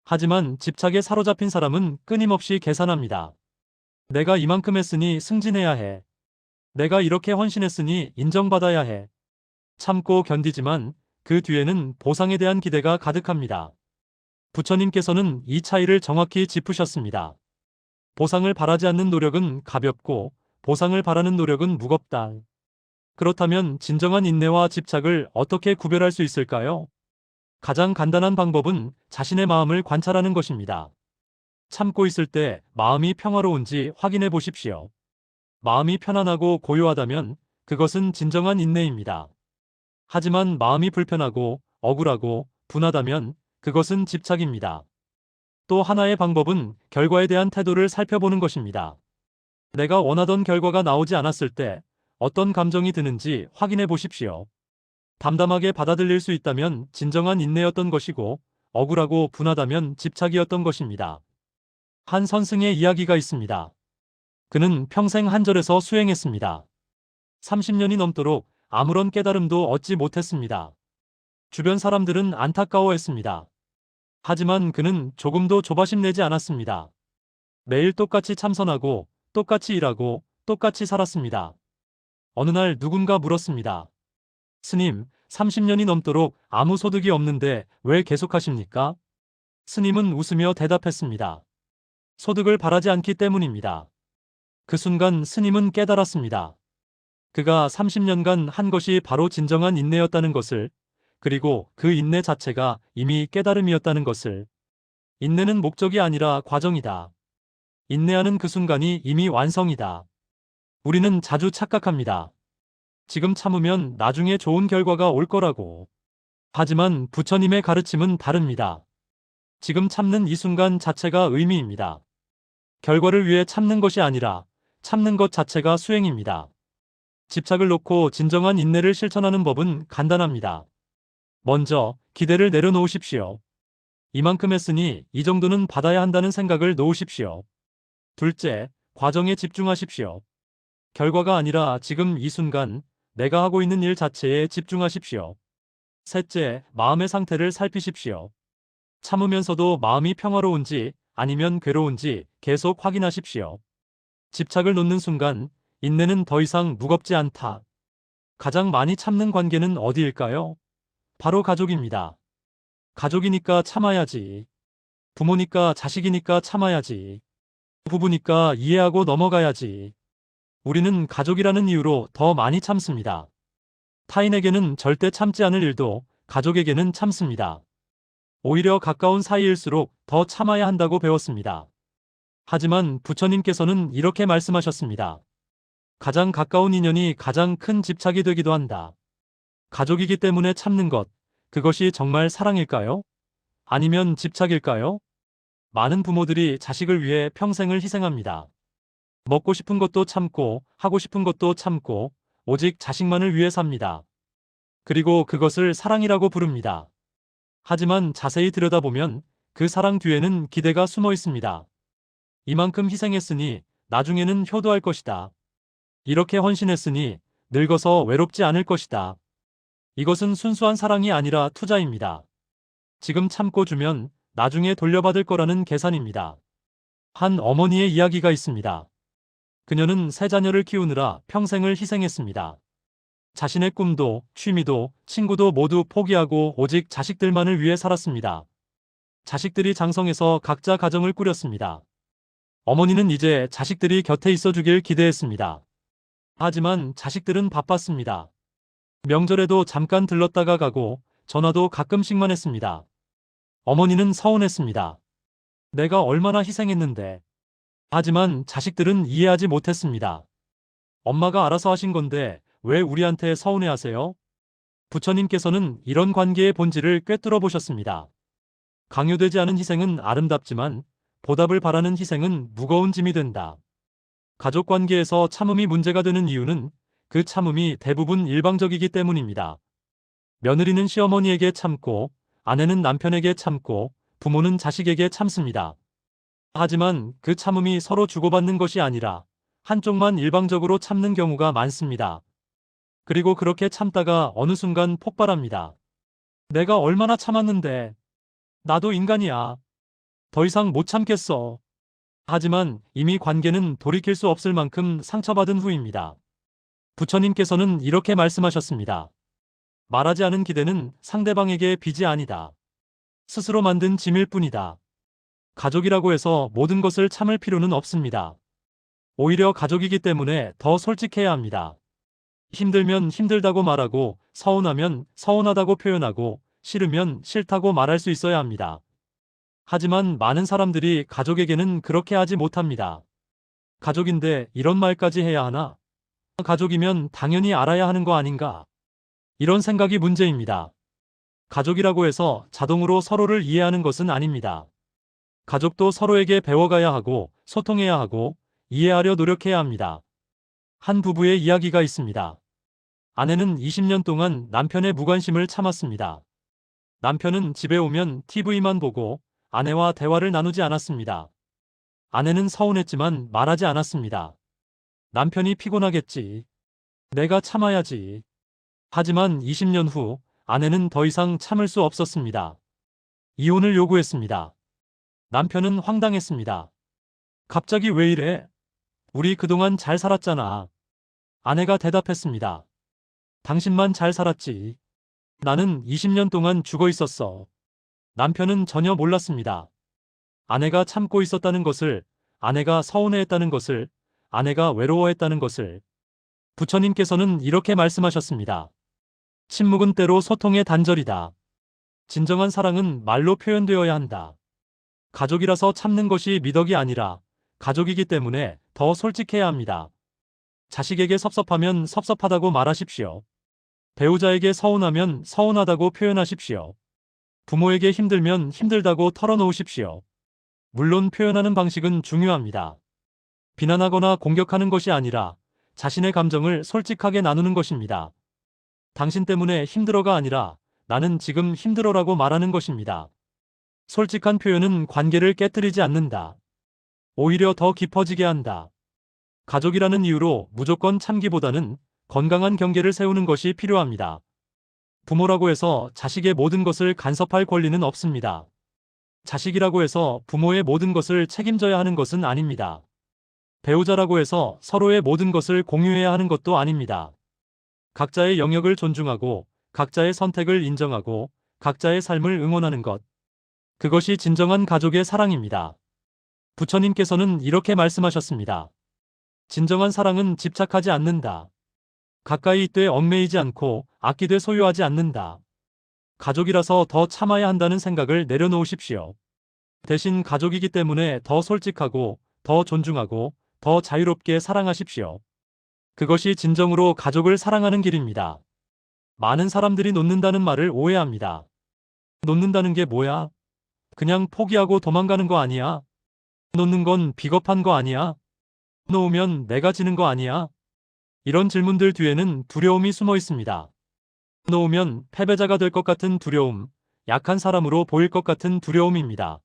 S1: 하지만 집착에 사로잡힌 사람은 끊임없이 계산합니다. 내가 이만큼 했으니 승진해야 해. 내가 이렇게 헌신했으니 인정받아야 해. 참고 견디지만 그 뒤에는 보상에 대한 기대가 가득합니다. 부처님께서는 이 차이를 정확히 짚으셨습니다. 보상을 바라지 않는 노력은 가볍고 보상을 바라는 노력은 무겁다. 그렇다면 진정한 인내와 집착을 어떻게 구별할 수 있을까요? 가장 간단한 방법은 자신의 마음을 관찰하는 것입니다. 참고 있을 때 마음이 평화로운지 확인해 보십시오. 마음이 편안하고 고요하다면 그것은 진정한 인내입니다. 하지만 마음이 불편하고 억울하고 분하다면 그것은 집착입니다. 또 하나의 방법은 결과에 대한 태도를 살펴보는 것입니다. 내가 원하던 결과가 나오지 않았을 때 어떤 감정이 드는지 확인해 보십시오. 담담하게 받아들일 수 있다면 진정한 인내였던 것이고 억울하고 분하다면 집착이었던 것입니다. 한 선승의 이야기가 있습니다. 그는 평생 한절에서 수행했습니다. 30년이 넘도록 아무런 깨달음도 얻지 못했습니다. 주변 사람들은 안타까워했습니다. 하지만 그는 조금도 조바심 내지 않았습니다. 매일 똑같이 참선하고 똑같이 일하고 똑같이 살았습니다. 어느 날 누군가 물었습니다. 스님, 30년이 넘도록 아무 소득이 없는데 왜 계속하십니까? 스님은 웃으며 대답했습니다. 소득을 바라지 않기 때문입니다. 그 순간 스님은 깨달았습니다. 그가 30년간 한 것이 바로 진정한 인내였다는 것을, 그리고 그 인내 자체가 이미 깨달음이었다는 것을. 인내는 목적이 아니라 과정이다. 인내하는 그 순간이 이미 완성이다. 우리는 자주 착각합니다. 지금 참으면 나중에 좋은 결과가 올 거라고. 하지만 부처님의 가르침은 다릅니다. 지금 참는 이 순간 자체가 의미입니다. 결과를 위해 참는 것이 아니라 참는 것 자체가 수행입니다. 집착을 놓고 진정한 인내를 실천하는 법은 간단합니다. 먼저 기대를 내려놓으십시오. 이만큼 했으니 이 정도는 받아야 한다는 생각을 놓으십시오. 둘째, 과정에 집중하십시오. 결과가 아니라 지금 이 순간 내가 하고 있는 일 자체에 집중하십시오. 셋째, 마음의 상태를 살피십시오. 참으면서도 마음이 평화로운지 아니면 괴로운지 계속 확인하십시오. 집착을 놓는 순간 인내는 더 이상 무겁지 않다. 가장 많이 참는 관계는 어디일까요? 바로 가족입니다. 가족이니까 참아야지. 부모니까 자식이니까 참아야지. 부부니까 이해하고 넘어가야지. 우리는 가족이라는 이유로 더 많이 참습니다. 타인에게는 절대 참지 않을 일도 가족에게는 참습니다. 오히려 가까운 사이일수록 더 참아야 한다고 배웠습니다. 하지만 부처님께서는 이렇게 말씀하셨습니다. 가장 가까운 인연이 가장 큰 집착이 되기도 한다. 가족이기 때문에 참는 것, 그것이 정말 사랑일까요? 아니면 집착일까요? 많은 부모들이 자식을 위해 평생을 희생합니다. 먹고 싶은 것도 참고, 하고 싶은 것도 참고, 오직 자식만을 위해 삽니다. 그리고 그것을 사랑이라고 부릅니다. 하지만 자세히 들여다보면 그 사랑 뒤에는 기대가 숨어 있습니다. 이만큼 희생했으니 나중에는 효도할 것이다. 이렇게 헌신했으니 늙어서 외롭지 않을 것이다. 이것은 순수한 사랑이 아니라 투자입니다. 지금 참고 주면 나중에 돌려받을 거라는 계산입니다. 한 어머니의 이야기가 있습니다. 그녀는 세 자녀를 키우느라 평생을 희생했습니다. 자신의 꿈도, 취미도, 친구도 모두 포기하고 오직 자식들만을 위해 살았습니다. 자식들이 장성해서 각자 가정을 꾸렸습니다. 어머니는 이제 자식들이 곁에 있어 주길 기대했습니다. 하지만 자식들은 바빴습니다. 명절에도 잠깐 들렀다가 가고 전화도 가끔씩만 했습니다. 어머니는 서운했습니다. 내가 얼마나 희생했는데. 하지만 자식들은 이해하지 못했습니다. 엄마가 알아서 하신 건데 왜 우리한테 서운해하세요? 부처님께서는 이런 관계의 본질을 꿰뚫어 보셨습니다. 강요되지 않은 희생은 아름답지만 보답을 바라는 희생은 무거운 짐이 된다. 가족 관계에서 참음이 문제가 되는 이유는 그 참음이 대부분 일방적이기 때문입니다. 며느리는 시어머니에게 참고, 아내는 남편에게 참고, 부모는 자식에게 참습니다. 하지만 그 참음이 서로 주고받는 것이 아니라 한쪽만 일방적으로 참는 경우가 많습니다. 그리고 그렇게 참다가 어느 순간 폭발합니다. 내가 얼마나 참았는데. 나도 인간이야. 더 이상 못 참겠어. 하지만 이미 관계는 돌이킬 수 없을 만큼 상처받은 후입니다. 부처님께서는 이렇게 말씀하셨습니다. 말하지 않은 기대는 상대방에게 빚이 아니다. 스스로 만든 짐일 뿐이다. 가족이라고 해서 모든 것을 참을 필요는 없습니다. 오히려 가족이기 때문에 더 솔직해야 합니다. 힘들면 힘들다고 말하고, 서운하면 서운하다고 표현하고, 싫으면 싫다고 말할 수 있어야 합니다. 하지만 많은 사람들이 가족에게는 그렇게 하지 못합니다. 가족인데 이런 말까지 해야 하나? 가족이면 당연히 알아야 하는 거 아닌가? 이런 생각이 문제입니다. 가족이라고 해서 자동으로 서로를 이해하는 것은 아닙니다. 가족도 서로에게 배워가야 하고, 소통해야 하고, 이해하려 노력해야 합니다. 한 부부의 이야기가 있습니다. 아내는 20년 동안 남편의 무관심을 참았습니다. 남편은 집에 오면 TV만 보고 아내와 대화를 나누지 않았습니다. 아내는 서운했지만 말하지 않았습니다. 남편이 피곤하겠지. 내가 참아야지. 하지만 20년 후 아내는 더 이상 참을 수 없었습니다. 이혼을 요구했습니다. 남편은 황당했습니다. 갑자기 왜 이래? 우리 그동안 잘 살았잖아. 아내가 대답했습니다. 당신만 잘 살았지. 나는 20년 동안 죽어 있었어. 남편은 전혀 몰랐습니다. 아내가 참고 있었다는 것을, 아내가 서운해했다는 것을, 아내가 외로워했다는 것을. 부처님께서는 이렇게 말씀하셨습니다. 침묵은 때로 소통의 단절이다. 진정한 사랑은 말로 표현되어야 한다. 가족이라서 참는 것이 미덕이 아니라 가족이기 때문에 더 솔직해야 합니다. 자식에게 섭섭하면 섭섭하다고 말하십시오. 배우자에게 서운하면 서운하다고 표현하십시오. 부모에게 힘들면 힘들다고 털어놓으십시오. 물론 표현하는 방식은 중요합니다. 비난하거나 공격하는 것이 아니라 자신의 감정을 솔직하게 나누는 것입니다. 당신 때문에 힘들어가 아니라 나는 지금 힘들어라고 말하는 것입니다. 솔직한 표현은 관계를 깨뜨리지 않는다. 오히려 더 깊어지게 한다. 가족이라는 이유로 무조건 참기보다는 건강한 경계를 세우는 것이 필요합니다. 부모라고 해서 자식의 모든 것을 간섭할 권리는 없습니다. 자식이라고 해서 부모의 모든 것을 책임져야 하는 것은 아닙니다. 배우자라고 해서 서로의 모든 것을 공유해야 하는 것도 아닙니다. 각자의 영역을 존중하고 각자의 선택을 인정하고 각자의 삶을 응원하는 것. 그것이 진정한 가족의 사랑입니다. 부처님께서는 이렇게 말씀하셨습니다. 진정한 사랑은 집착하지 않는다. 가까이 있되 얽매이지 않고 아끼되 소유하지 않는다. 가족이라서 더 참아야 한다는 생각을 내려놓으십시오. 대신 가족이기 때문에 더 솔직하고 더 존중하고 더 자유롭게 사랑하십시오. 그것이 진정으로 가족을 사랑하는 길입니다. 많은 사람들이 놓는다는 말을 오해합니다. 놓는다는 게 뭐야? 그냥 포기하고 도망가는 거 아니야? 놓는 건 비겁한 거 아니야? 놓으면 내가 지는 거 아니야? 이런 질문들 뒤에는 두려움이 숨어 있습니다. 놓으면 패배자가 될 것 같은 두려움, 약한 사람으로 보일 것 같은 두려움입니다.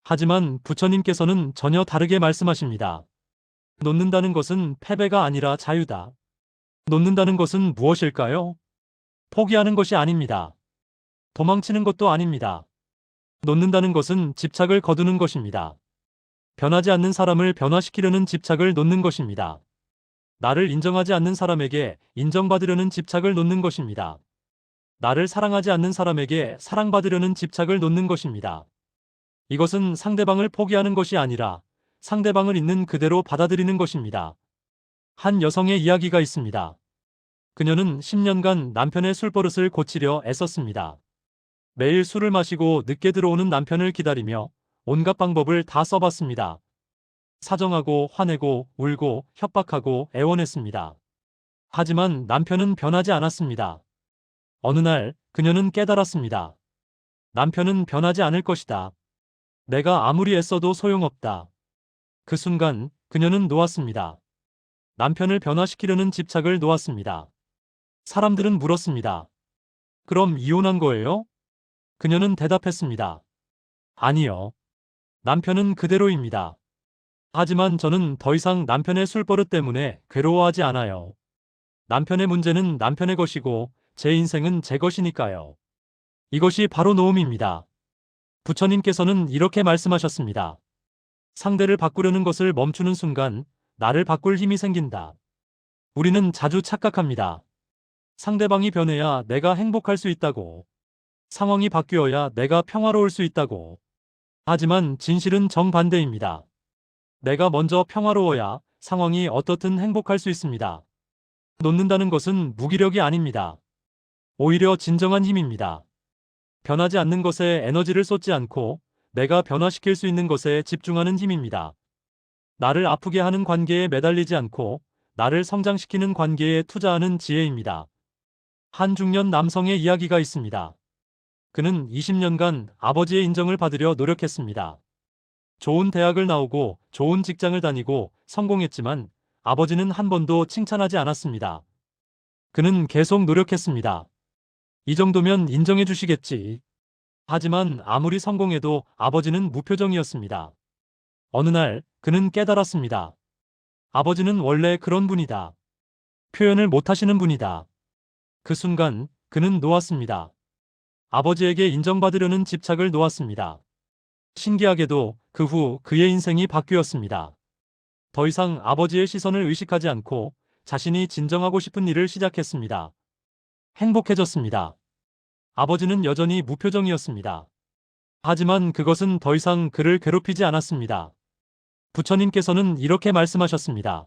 S1: 하지만 부처님께서는 전혀 다르게 말씀하십니다. 놓는다는 것은 패배가 아니라 자유다. 놓는다는 것은 무엇일까요? 포기하는 것이 아닙니다. 도망치는 것도 아닙니다. 놓는다는 것은 집착을 거두는 것입니다. 변하지 않는 사람을 변화시키려는 집착을 놓는 것입니다. 나를 인정하지 않는 사람에게 인정받으려는 집착을 놓는 것입니다. 나를 사랑하지 않는 사람에게 사랑받으려는 집착을 놓는 것입니다. 이것은 상대방을 포기하는 것이 아니라 상대방을 있는 그대로 받아들이는 것입니다. 한 여성의 이야기가 있습니다. 그녀는 10년간 남편의 술버릇을 고치려 애썼습니다. 매일 술을 마시고 늦게 들어오는 남편을 기다리며 온갖 방법을 다 써봤습니다. 사정하고 화내고 울고 협박하고 애원했습니다. 하지만 남편은 변하지 않았습니다. 어느 날 그녀는 깨달았습니다. 남편은 변하지 않을 것이다. 내가 아무리 애써도 소용없다. 그 순간 그녀는 놓았습니다. 남편을 변화시키려는 집착을 놓았습니다. 사람들은 물었습니다. 그럼 이혼한 거예요? 그녀는 대답했습니다. 아니요. 남편은 그대로입니다. 하지만 저는 더 이상 남편의 술버릇 때문에 괴로워하지 않아요. 남편의 문제는 남편의 것이고 제 인생은 제 것이니까요. 이것이 바로 노음입니다. 부처님께서는 이렇게 말씀하셨습니다. 상대를 바꾸려는 것을 멈추는 순간 나를 바꿀 힘이 생긴다. 우리는 자주 착각합니다. 상대방이 변해야 내가 행복할 수 있다고. 상황이 바뀌어야 내가 평화로울 수 있다고. 하지만 진실은 정반대입니다. 내가 먼저 평화로워야 상황이 어떻든 행복할 수 있습니다. 놓는다는 것은 무기력이 아닙니다. 오히려 진정한 힘입니다. 변하지 않는 것에 에너지를 쏟지 않고 내가 변화시킬 수 있는 것에 집중하는 힘입니다. 나를 아프게 하는 관계에 매달리지 않고 나를 성장시키는 관계에 투자하는 지혜입니다. 한 중년 남성의 이야기가 있습니다. 그는 20년간 아버지의 인정을 받으려 노력했습니다. 좋은 대학을 나오고 좋은 직장을 다니고 성공했지만 아버지는 한 번도 칭찬하지 않았습니다. 그는 계속 노력했습니다. 이 정도면 인정해 주시겠지. 하지만 아무리 성공해도 아버지는 무표정이었습니다. 어느 날 그는 깨달았습니다. 아버지는 원래 그런 분이다. 표현을 못하시는 분이다. 그 순간 그는 놓았습니다. 아버지에게 인정받으려는 집착을 놓았습니다. 신기하게도 그 후 그의 인생이 바뀌었습니다. 더 이상 아버지의 시선을 의식하지 않고 자신이 진정하고 싶은 일을 시작했습니다. 행복해졌습니다. 아버지는 여전히 무표정이었습니다. 하지만 그것은 더 이상 그를 괴롭히지 않았습니다. 부처님께서는 이렇게 말씀하셨습니다.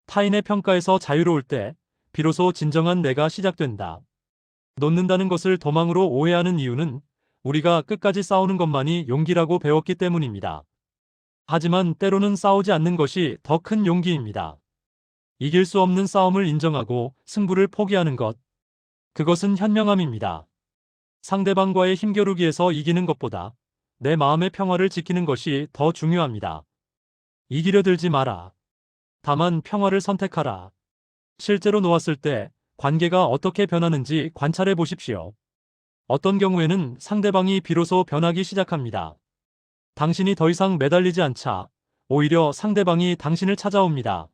S1: 타인의 평가에서 자유로울 때 비로소 진정한 내가 시작된다. 놓는다는 것을 도망으로 오해하는 이유는 우리가 끝까지 싸우는 것만이 용기라고 배웠기 때문입니다. 하지만 때로는 싸우지 않는 것이 더 큰 용기입니다. 이길 수 없는 싸움을 인정하고 승부를 포기하는 것. 그것은 현명함입니다. 상대방과의 힘겨루기에서 이기는 것보다 내 마음의 평화를 지키는 것이 더 중요합니다. 이기려 들지 마라. 다만 평화를 선택하라. 실제로 놓았을 때 관계가 어떻게 변하는지 관찰해 보십시오. 어떤 경우에는 상대방이 비로소 변하기 시작합니다. 당신이 더 이상 매달리지 않자 오히려 상대방이 당신을 찾아옵니다.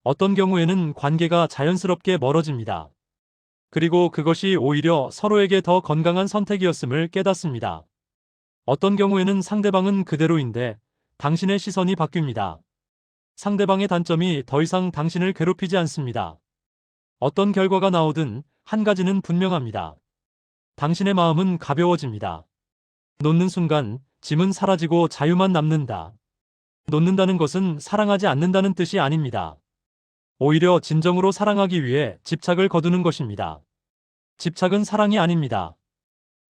S1: 어떤 경우에는 관계가 자연스럽게 멀어집니다. 그리고 그것이 오히려 서로에게 더 건강한 선택이었음을 깨닫습니다. 어떤 경우에는 상대방은 그대로인데 당신의 시선이 바뀝니다. 상대방의 단점이 더 이상 당신을 괴롭히지 않습니다. 어떤 결과가 나오든 한 가지는 분명합니다. 당신의 마음은 가벼워집니다. 놓는 순간 짐은 사라지고 자유만 남는다. 놓는다는 것은 사랑하지 않는다는 뜻이 아닙니다. 오히려 진정으로 사랑하기 위해 집착을 거두는 것입니다. 집착은 사랑이 아닙니다.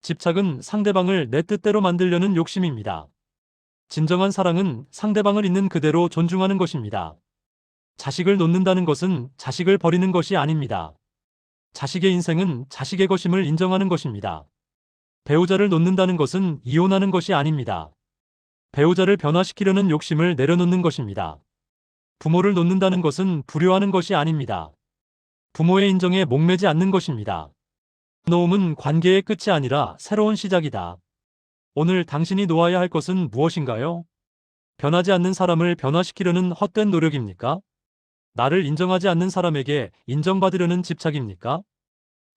S1: 집착은 상대방을 내 뜻대로 만들려는 욕심입니다. 진정한 사랑은 상대방을 있는 그대로 존중하는 것입니다. 자식을 놓는다는 것은 자식을 버리는 것이 아닙니다. 자식의 인생은 자식의 것임을 인정하는 것입니다. 배우자를 놓는다는 것은 이혼하는 것이 아닙니다. 배우자를 변화시키려는 욕심을 내려놓는 것입니다. 부모를 놓는다는 것은 불효하는 것이 아닙니다. 부모의 인정에 목매지 않는 것입니다. 놓음은 관계의 끝이 아니라 새로운 시작이다. 오늘 당신이 놓아야 할 것은 무엇인가요? 변하지 않는 사람을 변화시키려는 헛된 노력입니까? 나를 인정하지 않는 사람에게 인정받으려는 집착입니까?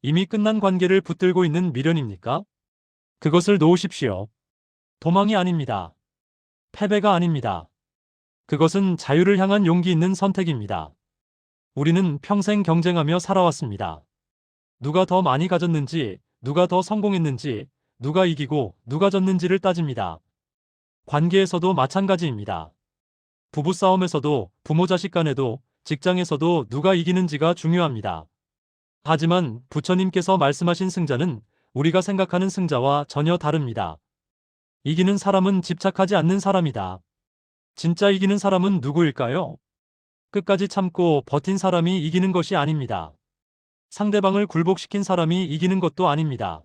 S1: 이미 끝난 관계를 붙들고 있는 미련입니까? 그것을 놓으십시오. 도망이 아닙니다. 패배가 아닙니다. 그것은 자유를 향한 용기 있는 선택입니다. 우리는 평생 경쟁하며 살아왔습니다. 누가 더 많이 가졌는지, 누가 더 성공했는지, 누가 이기고 누가 졌는지를 따집니다. 관계에서도 마찬가지입니다. 부부싸움에서도, 부모 자식 간에도, 직장에서도 누가 이기는지가 중요합니다. 하지만 부처님께서 말씀하신 승자는 우리가 생각하는 승자와 전혀 다릅니다. 이기는 사람은 집착하지 않는 사람이다. 진짜 이기는 사람은 누구일까요? 끝까지 참고 버틴 사람이 이기는 것이 아닙니다. 상대방을 굴복시킨 사람이 이기는 것도 아닙니다.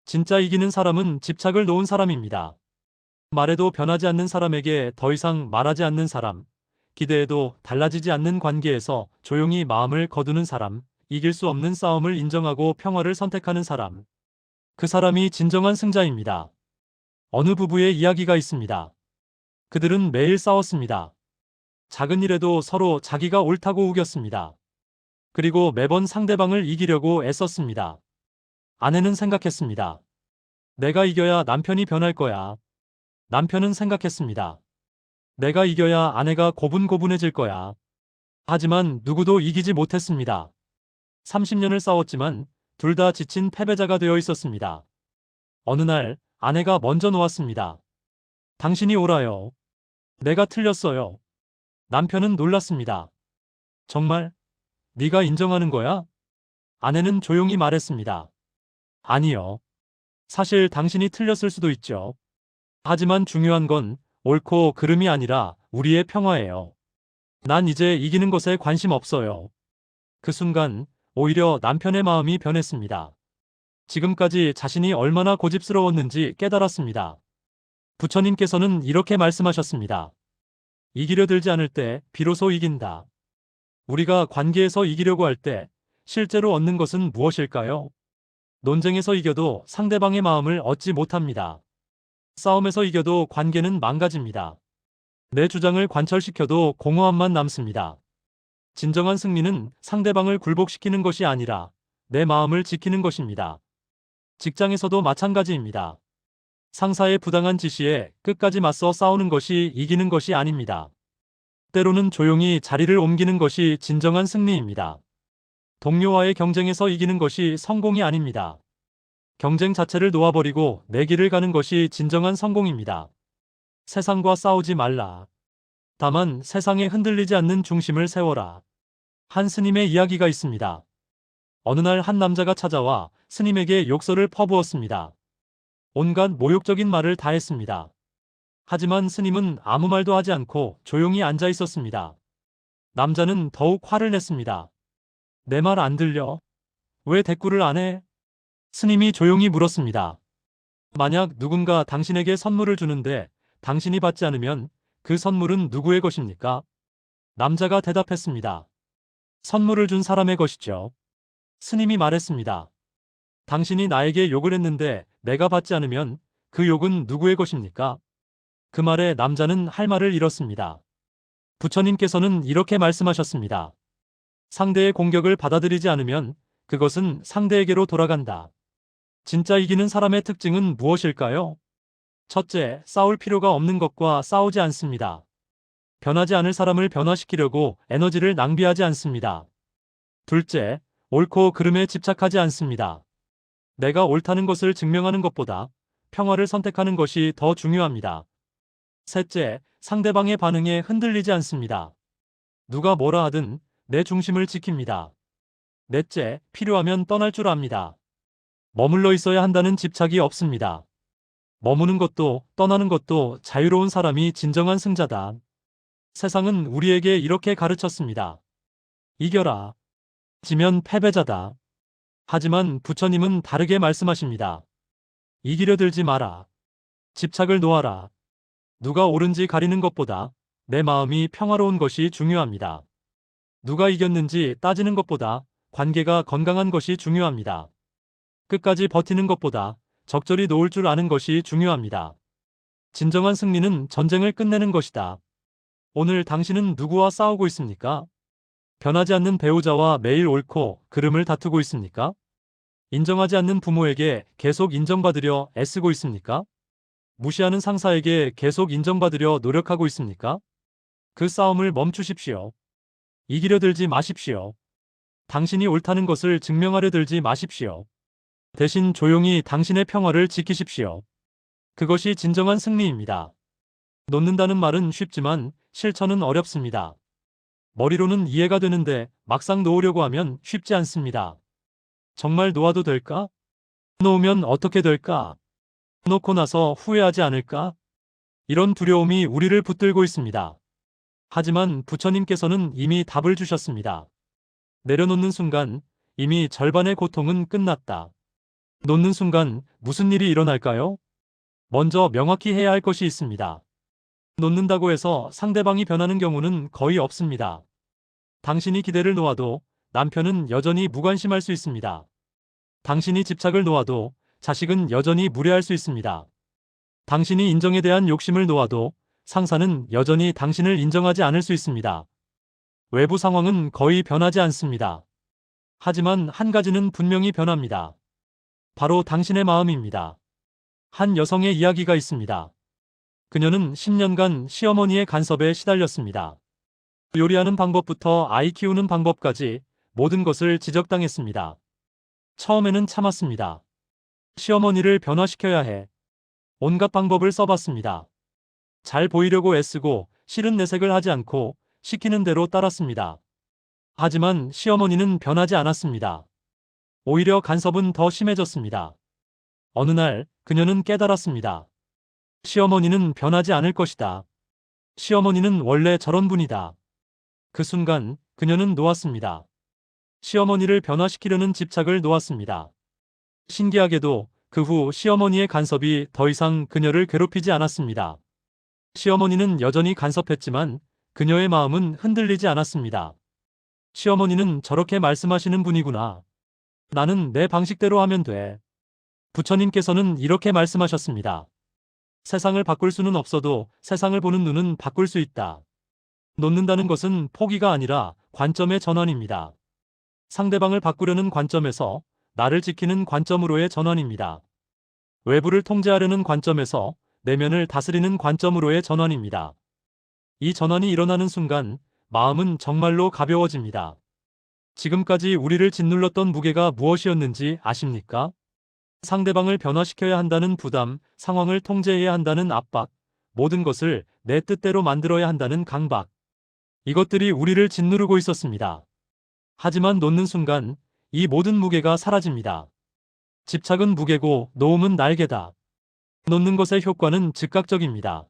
S1: 진짜 이기는 사람은 집착을 놓은 사람입니다. 말해도 변하지 않는 사람에게 더 이상 말하지 않는 사람, 기대해도 달라지지 않는 관계에서 조용히 마음을 거두는 사람, 이길 수 없는 싸움을 인정하고 평화를 선택하는 사람. 그 사람이 진정한 승자입니다. 어느 부부의 이야기가 있습니다. 그들은 매일 싸웠습니다. 작은 일에도 서로 자기가 옳다고 우겼습니다. 그리고 매번 상대방을 이기려고 애썼습니다. 아내는 생각했습니다. 내가 이겨야 남편이 변할 거야. 남편은 생각했습니다. 내가 이겨야 아내가 고분고분해질 거야. 하지만 누구도 이기지 못했습니다. 30년을 싸웠지만 둘 다 지친 패배자가 되어 있었습니다. 어느 날 아내가 먼저 놓았습니다. 당신이 옳아요. 내가 틀렸어요. 남편은 놀랐습니다. 정말? 네가 인정하는 거야? 아내는 조용히 말했습니다. 아니요. 사실 당신이 틀렸을 수도 있죠. 하지만 중요한 건 옳고 그름이 아니라 우리의 평화예요. 난 이제 이기는 것에 관심 없어요. 그 순간 오히려 남편의 마음이 변했습니다. 지금까지 자신이 얼마나 고집스러웠는지 깨달았습니다. 부처님께서는 이렇게 말씀하셨습니다. 이기려 들지 않을 때 비로소 이긴다. 우리가 관계에서 이기려고 할 때 실제로 얻는 것은 무엇일까요? 논쟁에서 이겨도 상대방의 마음을 얻지 못합니다. 싸움에서 이겨도 관계는 망가집니다. 내 주장을 관철시켜도 공허함만 남습니다. 진정한 승리는 상대방을 굴복시키는 것이 아니라 내 마음을 지키는 것입니다. 직장에서도 마찬가지입니다. 상사의 부당한 지시에 끝까지 맞서 싸우는 것이 이기는 것이 아닙니다. 때로는 조용히 자리를 옮기는 것이 진정한 승리입니다. 동료와의 경쟁에서 이기는 것이 성공이 아닙니다. 경쟁 자체를 놓아버리고 내 길을 가는 것이 진정한 성공입니다. 세상과 싸우지 말라. 다만 세상에 흔들리지 않는 중심을 세워라. 한 스님의 이야기가 있습니다. 어느 날 한 남자가 찾아와 스님에게 욕설을 퍼부었습니다. 온갖 모욕적인 말을 다 했습니다. 하지만 스님은 아무 말도 하지 않고 조용히 앉아 있었습니다. 남자는 더욱 화를 냈습니다. 내 말 안 들려? 왜 대꾸를 안 해? 스님이 조용히 물었습니다. 만약 누군가 당신에게 선물을 주는데 당신이 받지 않으면 그 선물은 누구의 것입니까? 남자가 대답했습니다. 선물을 준 사람의 것이죠. 스님이 말했습니다. 당신이 나에게 욕을 했는데 내가 받지 않으면 그 욕은 누구의 것입니까? 그 말에 남자는 할 말을 잃었습니다. 부처님께서는 이렇게 말씀하셨습니다. 상대의 공격을 받아들이지 않으면 그것은 상대에게로 돌아간다. 진짜 이기는 사람의 특징은 무엇일까요? 첫째, 싸울 필요가 없는 것과 싸우지 않습니다. 변하지 않을 사람을 변화시키려고 에너지를 낭비하지 않습니다. 둘째, 옳고 그름에 집착하지 않습니다. 내가 옳다는 것을 증명하는 것보다 평화를 선택하는 것이 더 중요합니다. 셋째, 상대방의 반응에 흔들리지 않습니다. 누가 뭐라 하든 내 중심을 지킵니다. 넷째, 필요하면 떠날 줄 압니다. 머물러 있어야 한다는 집착이 없습니다. 머무는 것도 떠나는 것도 자유로운 사람이 진정한 승자다. 세상은 우리에게 이렇게 가르쳤습니다. 이겨라. 지면 패배자다. 하지만 부처님은 다르게 말씀하십니다. 이기려 들지 마라. 집착을 놓아라. 누가 옳은지 가리는 것보다 내 마음이 평화로운 것이 중요합니다. 누가 이겼는지 따지는 것보다 관계가 건강한 것이 중요합니다. 끝까지 버티는 것보다 적절히 놓을 줄 아는 것이 중요합니다. 진정한 승리는 전쟁을 끝내는 것이다. 오늘 당신은 누구와 싸우고 있습니까? 변하지 않는 배우자와 매일 옳고 그름을 다투고 있습니까? 인정하지 않는 부모에게 계속 인정받으려 애쓰고 있습니까? 무시하는 상사에게 계속 인정받으려 노력하고 있습니까? 그 싸움을 멈추십시오. 이기려 들지 마십시오. 당신이 옳다는 것을 증명하려 들지 마십시오. 대신 조용히 당신의 평화를 지키십시오. 그것이 진정한 승리입니다. 놓는다는 말은 쉽지만 실천은 어렵습니다. 머리로는 이해가 되는데 막상 놓으려고 하면 쉽지 않습니다. 정말 놓아도 될까? 놓으면 어떻게 될까? 놓고 나서 후회하지 않을까? 이런 두려움이 우리를 붙들고 있습니다. 하지만 부처님께서는 이미 답을 주셨습니다. 내려놓는 순간 이미 절반의 고통은 끝났다. 놓는 순간 무슨 일이 일어날까요? 먼저 명확히 해야 할 것이 있습니다. 놓는다고 해서 상대방이 변하는 경우는 거의 없습니다. 당신이 기대를 놓아도 남편은 여전히 무관심할 수 있습니다. 당신이 집착을 놓아도 자식은 여전히 무례할 수 있습니다. 당신이 인정에 대한 욕심을 놓아도 상사는 여전히 당신을 인정하지 않을 수 있습니다. 외부 상황은 거의 변하지 않습니다. 하지만 한 가지는 분명히 변합니다. 바로 당신의 마음입니다. 한 여성의 이야기가 있습니다. 그녀는 10년간 시어머니의 간섭에 시달렸습니다. 요리하는 방법부터 아이 키우는 방법까지 모든 것을 지적당했습니다. 처음에는 참았습니다. 시어머니를 변화시켜야 해. 온갖 방법을 써봤습니다. 잘 보이려고 애쓰고 싫은 내색을 하지 않고 시키는 대로 따랐습니다. 하지만 시어머니는 변하지 않았습니다. 오히려 간섭은 더 심해졌습니다. 어느 날 그녀는 깨달았습니다. 시어머니는 변하지 않을 것이다. 시어머니는 원래 저런 분이다. 그 순간 그녀는 놓았습니다. 시어머니를 변화시키려는 집착을 놓았습니다. 신기하게도 그 후 시어머니의 간섭이 더 이상 그녀를 괴롭히지 않았습니다. 시어머니는 여전히 간섭했지만 그녀의 마음은 흔들리지 않았습니다. 시어머니는 저렇게 말씀하시는 분이구나. 나는 내 방식대로 하면 돼. 부처님께서는 이렇게 말씀하셨습니다. 세상을 바꿀 수는 없어도 세상을 보는 눈은 바꿀 수 있다. 놓는다는 것은 포기가 아니라 관점의 전환입니다. 상대방을 바꾸려는 관점에서 나를 지키는 관점으로의 전환입니다. 외부를 통제하려는 관점에서 내면을 다스리는 관점으로의 전환입니다. 이 전환이 일어나는 순간 마음은 정말로 가벼워집니다. 지금까지 우리를 짓눌렀던 무게가 무엇이었는지 아십니까? 상대방을 변화시켜야 한다는 부담, 상황을 통제해야 한다는 압박, 모든 것을 내 뜻대로 만들어야 한다는 강박. 이것들이 우리를 짓누르고 있었습니다. 하지만 놓는 순간 이 모든 무게가 사라집니다. 집착은 무게고 놓음은 날개다. 놓는 것의 효과는 즉각적입니다.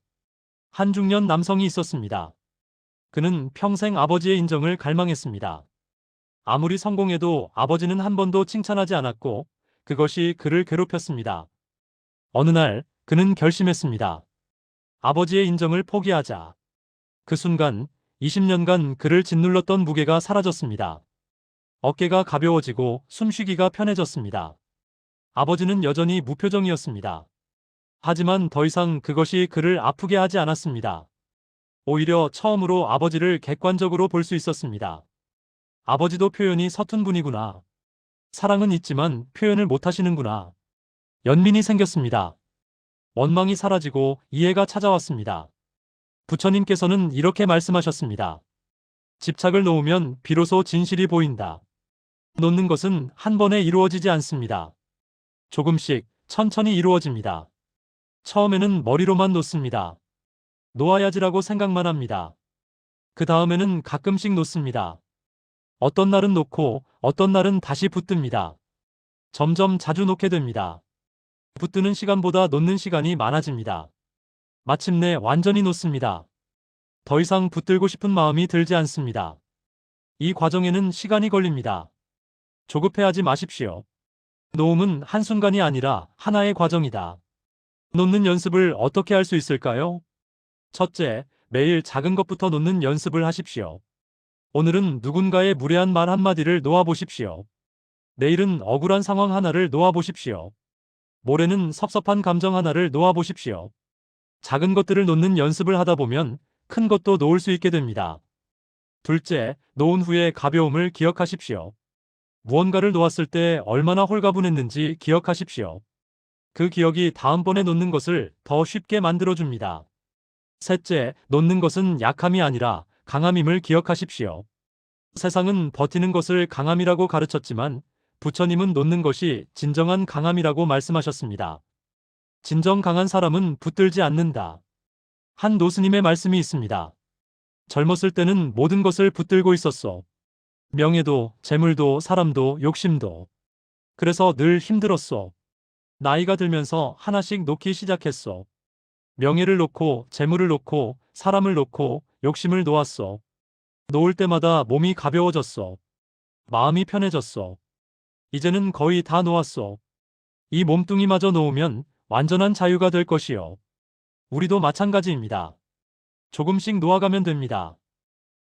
S1: 한 중년 남성이 있었습니다. 그는 평생 아버지의 인정을 갈망했습니다. 아무리 성공해도 아버지는 한 번도 칭찬하지 않았고 그것이 그를 괴롭혔습니다. 어느 날 그는 결심했습니다. 아버지의 인정을 포기하자. 그 순간 20년간 그를 짓눌렀던 무게가 사라졌습니다. 어깨가 가벼워지고 숨쉬기가 편해졌습니다. 아버지는 여전히 무표정이었습니다. 하지만 더 이상 그것이 그를 아프게 하지 않았습니다. 오히려 처음으로 아버지를 객관적으로 볼 수 있었습니다. 아버지도 표현이 서툰 분이구나. 사랑은 있지만 표현을 못하시는구나. 연민이 생겼습니다. 원망이 사라지고 이해가 찾아왔습니다. 부처님께서는 이렇게 말씀하셨습니다. 집착을 놓으면 비로소 진실이 보인다. 놓는 것은 한 번에 이루어지지 않습니다. 조금씩 천천히 이루어집니다. 처음에는 머리로만 놓습니다. 놓아야지라고 생각만 합니다. 그 다음에는 가끔씩 놓습니다. 어떤 날은 놓고 어떤 날은 다시 붙듭니다. 점점 자주 놓게 됩니다. 붙드는 시간보다 놓는 시간이 많아집니다. 마침내 완전히 놓습니다. 더 이상 붙들고 싶은 마음이 들지 않습니다. 이 과정에는 시간이 걸립니다. 조급해하지 마십시오. 놓음은 한순간이 아니라 하나의 과정이다. 놓는 연습을 어떻게 할 수 있을까요? 첫째, 매일 작은 것부터 놓는 연습을 하십시오. 오늘은 누군가의 무례한 말 한마디를 놓아보십시오. 내일은 억울한 상황 하나를 놓아보십시오. 모레는 섭섭한 감정 하나를 놓아보십시오. 작은 것들을 놓는 연습을 하다 보면 큰 것도 놓을 수 있게 됩니다. 둘째, 놓은 후의 가벼움을 기억하십시오. 무언가를 놓았을 때 얼마나 홀가분했는지 기억하십시오. 그 기억이 다음번에 놓는 것을 더 쉽게 만들어줍니다. 셋째, 놓는 것은 약함이 아니라 강함임을 기억하십시오. 세상은 버티는 것을 강함이라고 가르쳤지만 부처님은 놓는 것이 진정한 강함이라고 말씀하셨습니다. 진정 강한 사람은 붙들지 않는다. 한 노스님의 말씀이 있습니다. 젊었을 때는 모든 것을 붙들고 있었어. 명예도, 재물도, 사람도, 욕심도. 그래서 늘 힘들었어. 나이가 들면서 하나씩 놓기 시작했어. 명예를 놓고, 재물을 놓고, 사람을 놓고, 욕심을 놓았어. 놓을 때마다 몸이 가벼워졌어. 마음이 편해졌어. 이제는 거의 다 놓았어. 이 몸뚱이마저 놓으면 완전한 자유가 될 것이요. 우리도 마찬가지입니다. 조금씩 놓아가면 됩니다.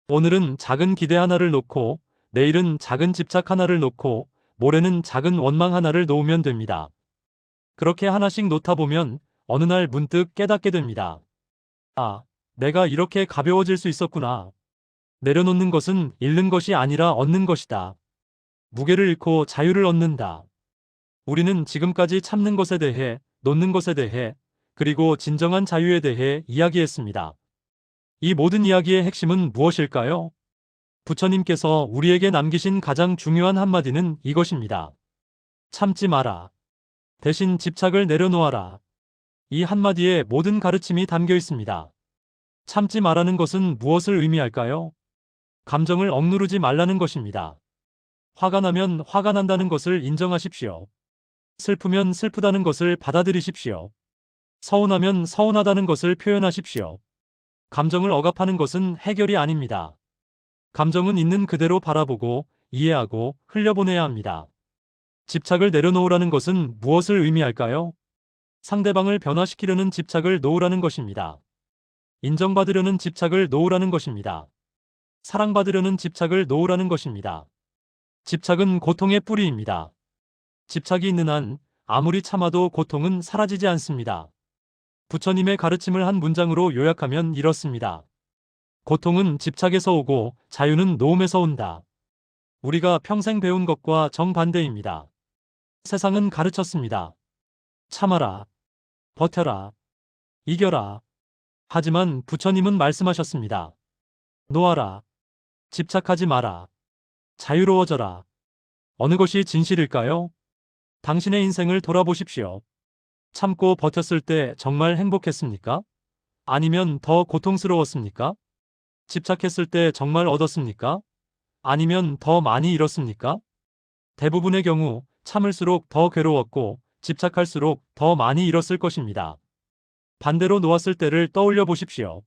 S1: 오늘은 작은 기대 하나를 놓고, 내일은 작은 집착 하나를 놓고, 모레는 작은 원망 하나를 놓으면 됩니다. 그렇게 하나씩 놓다 보면 어느 날 문득 깨닫게 됩니다. 아, 내가 이렇게 가벼워질 수 있었구나. 내려놓는 것은 잃는 것이 아니라 얻는 것이다. 무게를 잃고 자유를 얻는다. 우리는 지금까지 참는 것에 대해, 놓는 것에 대해, 그리고 진정한 자유에 대해 이야기했습니다. 이 모든 이야기의 핵심은 무엇일까요? 부처님께서 우리에게 남기신 가장 중요한 한마디는 이것입니다. 참지 마라. 대신 집착을 내려놓아라. 이 한마디에 모든 가르침이 담겨 있습니다. 참지 말라는 것은 무엇을 의미할까요? 감정을 억누르지 말라는 것입니다. 화가 나면 화가 난다는 것을 인정하십시오. 슬프면 슬프다는 것을 받아들이십시오. 서운하면 서운하다는 것을 표현하십시오. 감정을 억압하는 것은 해결이 아닙니다. 감정은 있는 그대로 바라보고 이해하고 흘려보내야 합니다. 집착을 내려놓으라는 것은 무엇을 의미할까요? 상대방을 변화시키려는 집착을 놓으라는 것입니다. 인정받으려는 집착을 놓으라는 것입니다. 사랑받으려는 집착을 놓으라는 것입니다. 집착은 고통의 뿌리입니다. 집착이 있는 한 아무리 참아도 고통은 사라지지 않습니다. 부처님의 가르침을 한 문장으로 요약하면 이렇습니다. 고통은 집착에서 오고 자유는 놓음에서 온다. 우리가 평생 배운 것과 정반대입니다. 세상은 가르쳤습니다. 참아라. 버텨라. 이겨라. 하지만 부처님은 말씀하셨습니다. 놓아라. 집착하지 마라. 자유로워져라. 어느 것이 진실일까요? 당신의 인생을 돌아보십시오. 참고 버텼을 때 정말 행복했습니까? 아니면 더 고통스러웠습니까? 집착했을 때 정말 얻었습니까? 아니면 더 많이 잃었습니까? 대부분의 경우 참을수록 더 괴로웠고 집착할수록 더 많이 잃었을 것입니다. 반대로 놓았을 때를 떠올려 보십시오.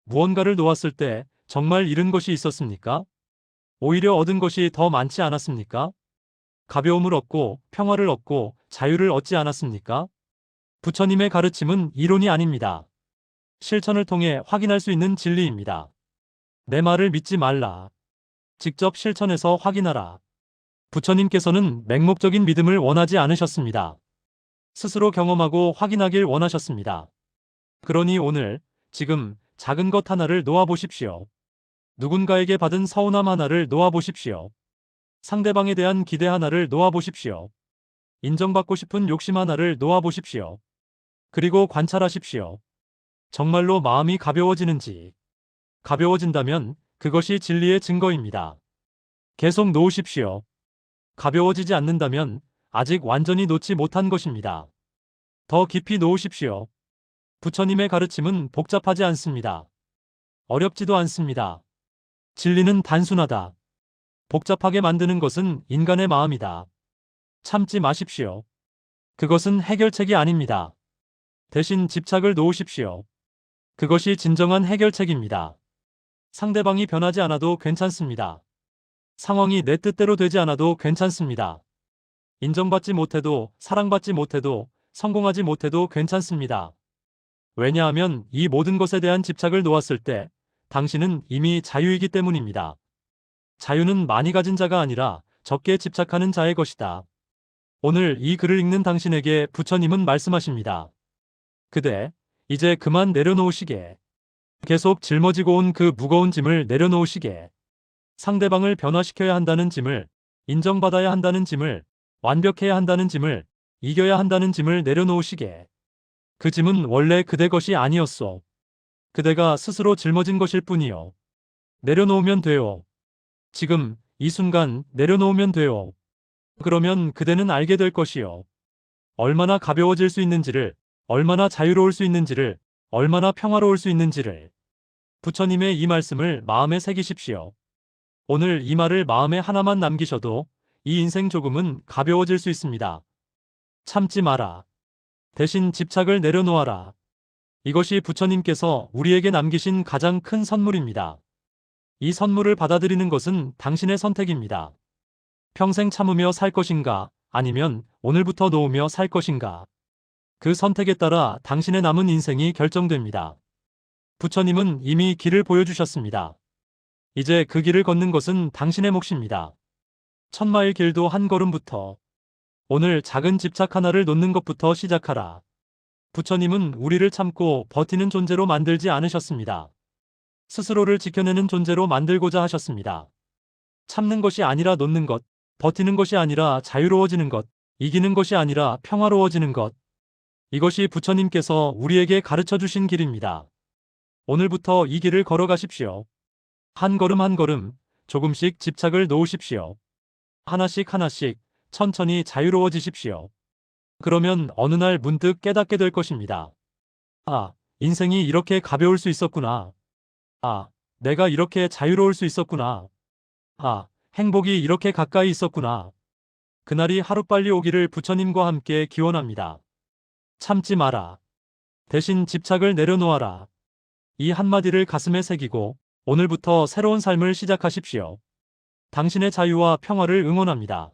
S1: 무언가를 놓았을 때 정말 잃은 것이 있었습니까? 오히려 얻은 것이 더 많지 않았습니까? 가벼움을 얻고 평화를 얻고 자유를 얻지 않았습니까? 부처님의 가르침은 이론이 아닙니다. 실천을 통해 확인할 수 있는 진리입니다. 내 말을 믿지 말라. 직접 실천해서 확인하라. 부처님께서는 맹목적인 믿음을 원하지 않으셨습니다. 스스로 경험하고 확인하길 원하셨습니다. 그러니 오늘, 지금 작은 것 하나를 놓아보십시오. 누군가에게 받은 서운함 하나를 놓아보십시오. 상대방에 대한 기대 하나를 놓아보십시오. 인정받고 싶은 욕심 하나를 놓아보십시오. 그리고 관찰하십시오. 정말로 마음이 가벼워지는지. 가벼워진다면 그것이 진리의 증거입니다. 계속 놓으십시오. 가벼워지지 않는다면 아직 완전히 놓지 못한 것입니다. 더 깊이 놓으십시오. 부처님의 가르침은 복잡하지 않습니다. 어렵지도 않습니다. 진리는 단순하다. 복잡하게 만드는 것은 인간의 마음이다. 참지 마십시오. 그것은 해결책이 아닙니다. 대신 집착을 놓으십시오. 그것이 진정한 해결책입니다. 상대방이 변하지 않아도 괜찮습니다. 상황이 내 뜻대로 되지 않아도 괜찮습니다. 인정받지 못해도, 사랑받지 못해도, 성공하지 못해도 괜찮습니다. 왜냐하면 이 모든 것에 대한 집착을 놓았을 때 당신은 이미 자유이기 때문입니다. 자유는 많이 가진 자가 아니라 적게 집착하는 자의 것이다. 오늘 이 글을 읽는 당신에게 부처님은 말씀하십니다. 그대, 이제 그만 내려놓으시게. 계속 짊어지고 온 그 무거운 짐을 내려놓으시게. 상대방을 변화시켜야 한다는 짐을, 인정받아야 한다는 짐을, 완벽해야 한다는 짐을, 이겨야 한다는 짐을 내려놓으시게. 그 짐은 원래 그대 것이 아니었소. 그대가 스스로 짊어진 것일 뿐이요. 내려놓으면 돼요. 지금, 이 순간 내려놓으면 돼요. 그러면 그대는 알게 될 것이요. 얼마나 가벼워질 수 있는지를, 얼마나 자유로울 수 있는지를, 얼마나 평화로울 수 있는지를. 부처님의 이 말씀을 마음에 새기십시오. 오늘 이 말을 마음에 하나만 남기셔도 이 인생 조금은 가벼워질 수 있습니다. 참지 마라. 대신 집착을 내려놓아라. 이것이 부처님께서 우리에게 남기신 가장 큰 선물입니다. 이 선물을 받아들이는 것은 당신의 선택입니다. 평생 참으며 살 것인가, 아니면 오늘부터 놓으며 살 것인가. 그 선택에 따라 당신의 남은 인생이 결정됩니다. 부처님은 이미 길을 보여주셨습니다. 이제 그 길을 걷는 것은 당신의 몫입니다. 1000마일 길도 한 걸음부터. 오늘 작은 집착 하나를 놓는 것부터 시작하라. 부처님은 우리를 참고 버티는 존재로 만들지 않으셨습니다. 스스로를 지켜내는 존재로 만들고자 하셨습니다. 참는 것이 아니라 놓는 것, 버티는 것이 아니라 자유로워지는 것, 이기는 것이 아니라 평화로워지는 것. 이것이 부처님께서 우리에게 가르쳐 주신 길입니다. 오늘부터 이 길을 걸어가십시오. 한 걸음 한 걸음, 조금씩 집착을 놓으십시오. 하나씩 하나씩, 천천히 자유로워지십시오. 그러면 어느 날 문득 깨닫게 될 것입니다. 아, 인생이 이렇게 가벼울 수 있었구나. 아, 내가 이렇게 자유로울 수 있었구나. 아, 행복이 이렇게 가까이 있었구나. 그날이 하루빨리 오기를 부처님과 함께 기원합니다. 참지 마라. 대신 집착을 내려놓아라. 이 한마디를 가슴에 새기고 오늘부터 새로운 삶을 시작하십시오. 당신의 자유와 평화를 응원합니다.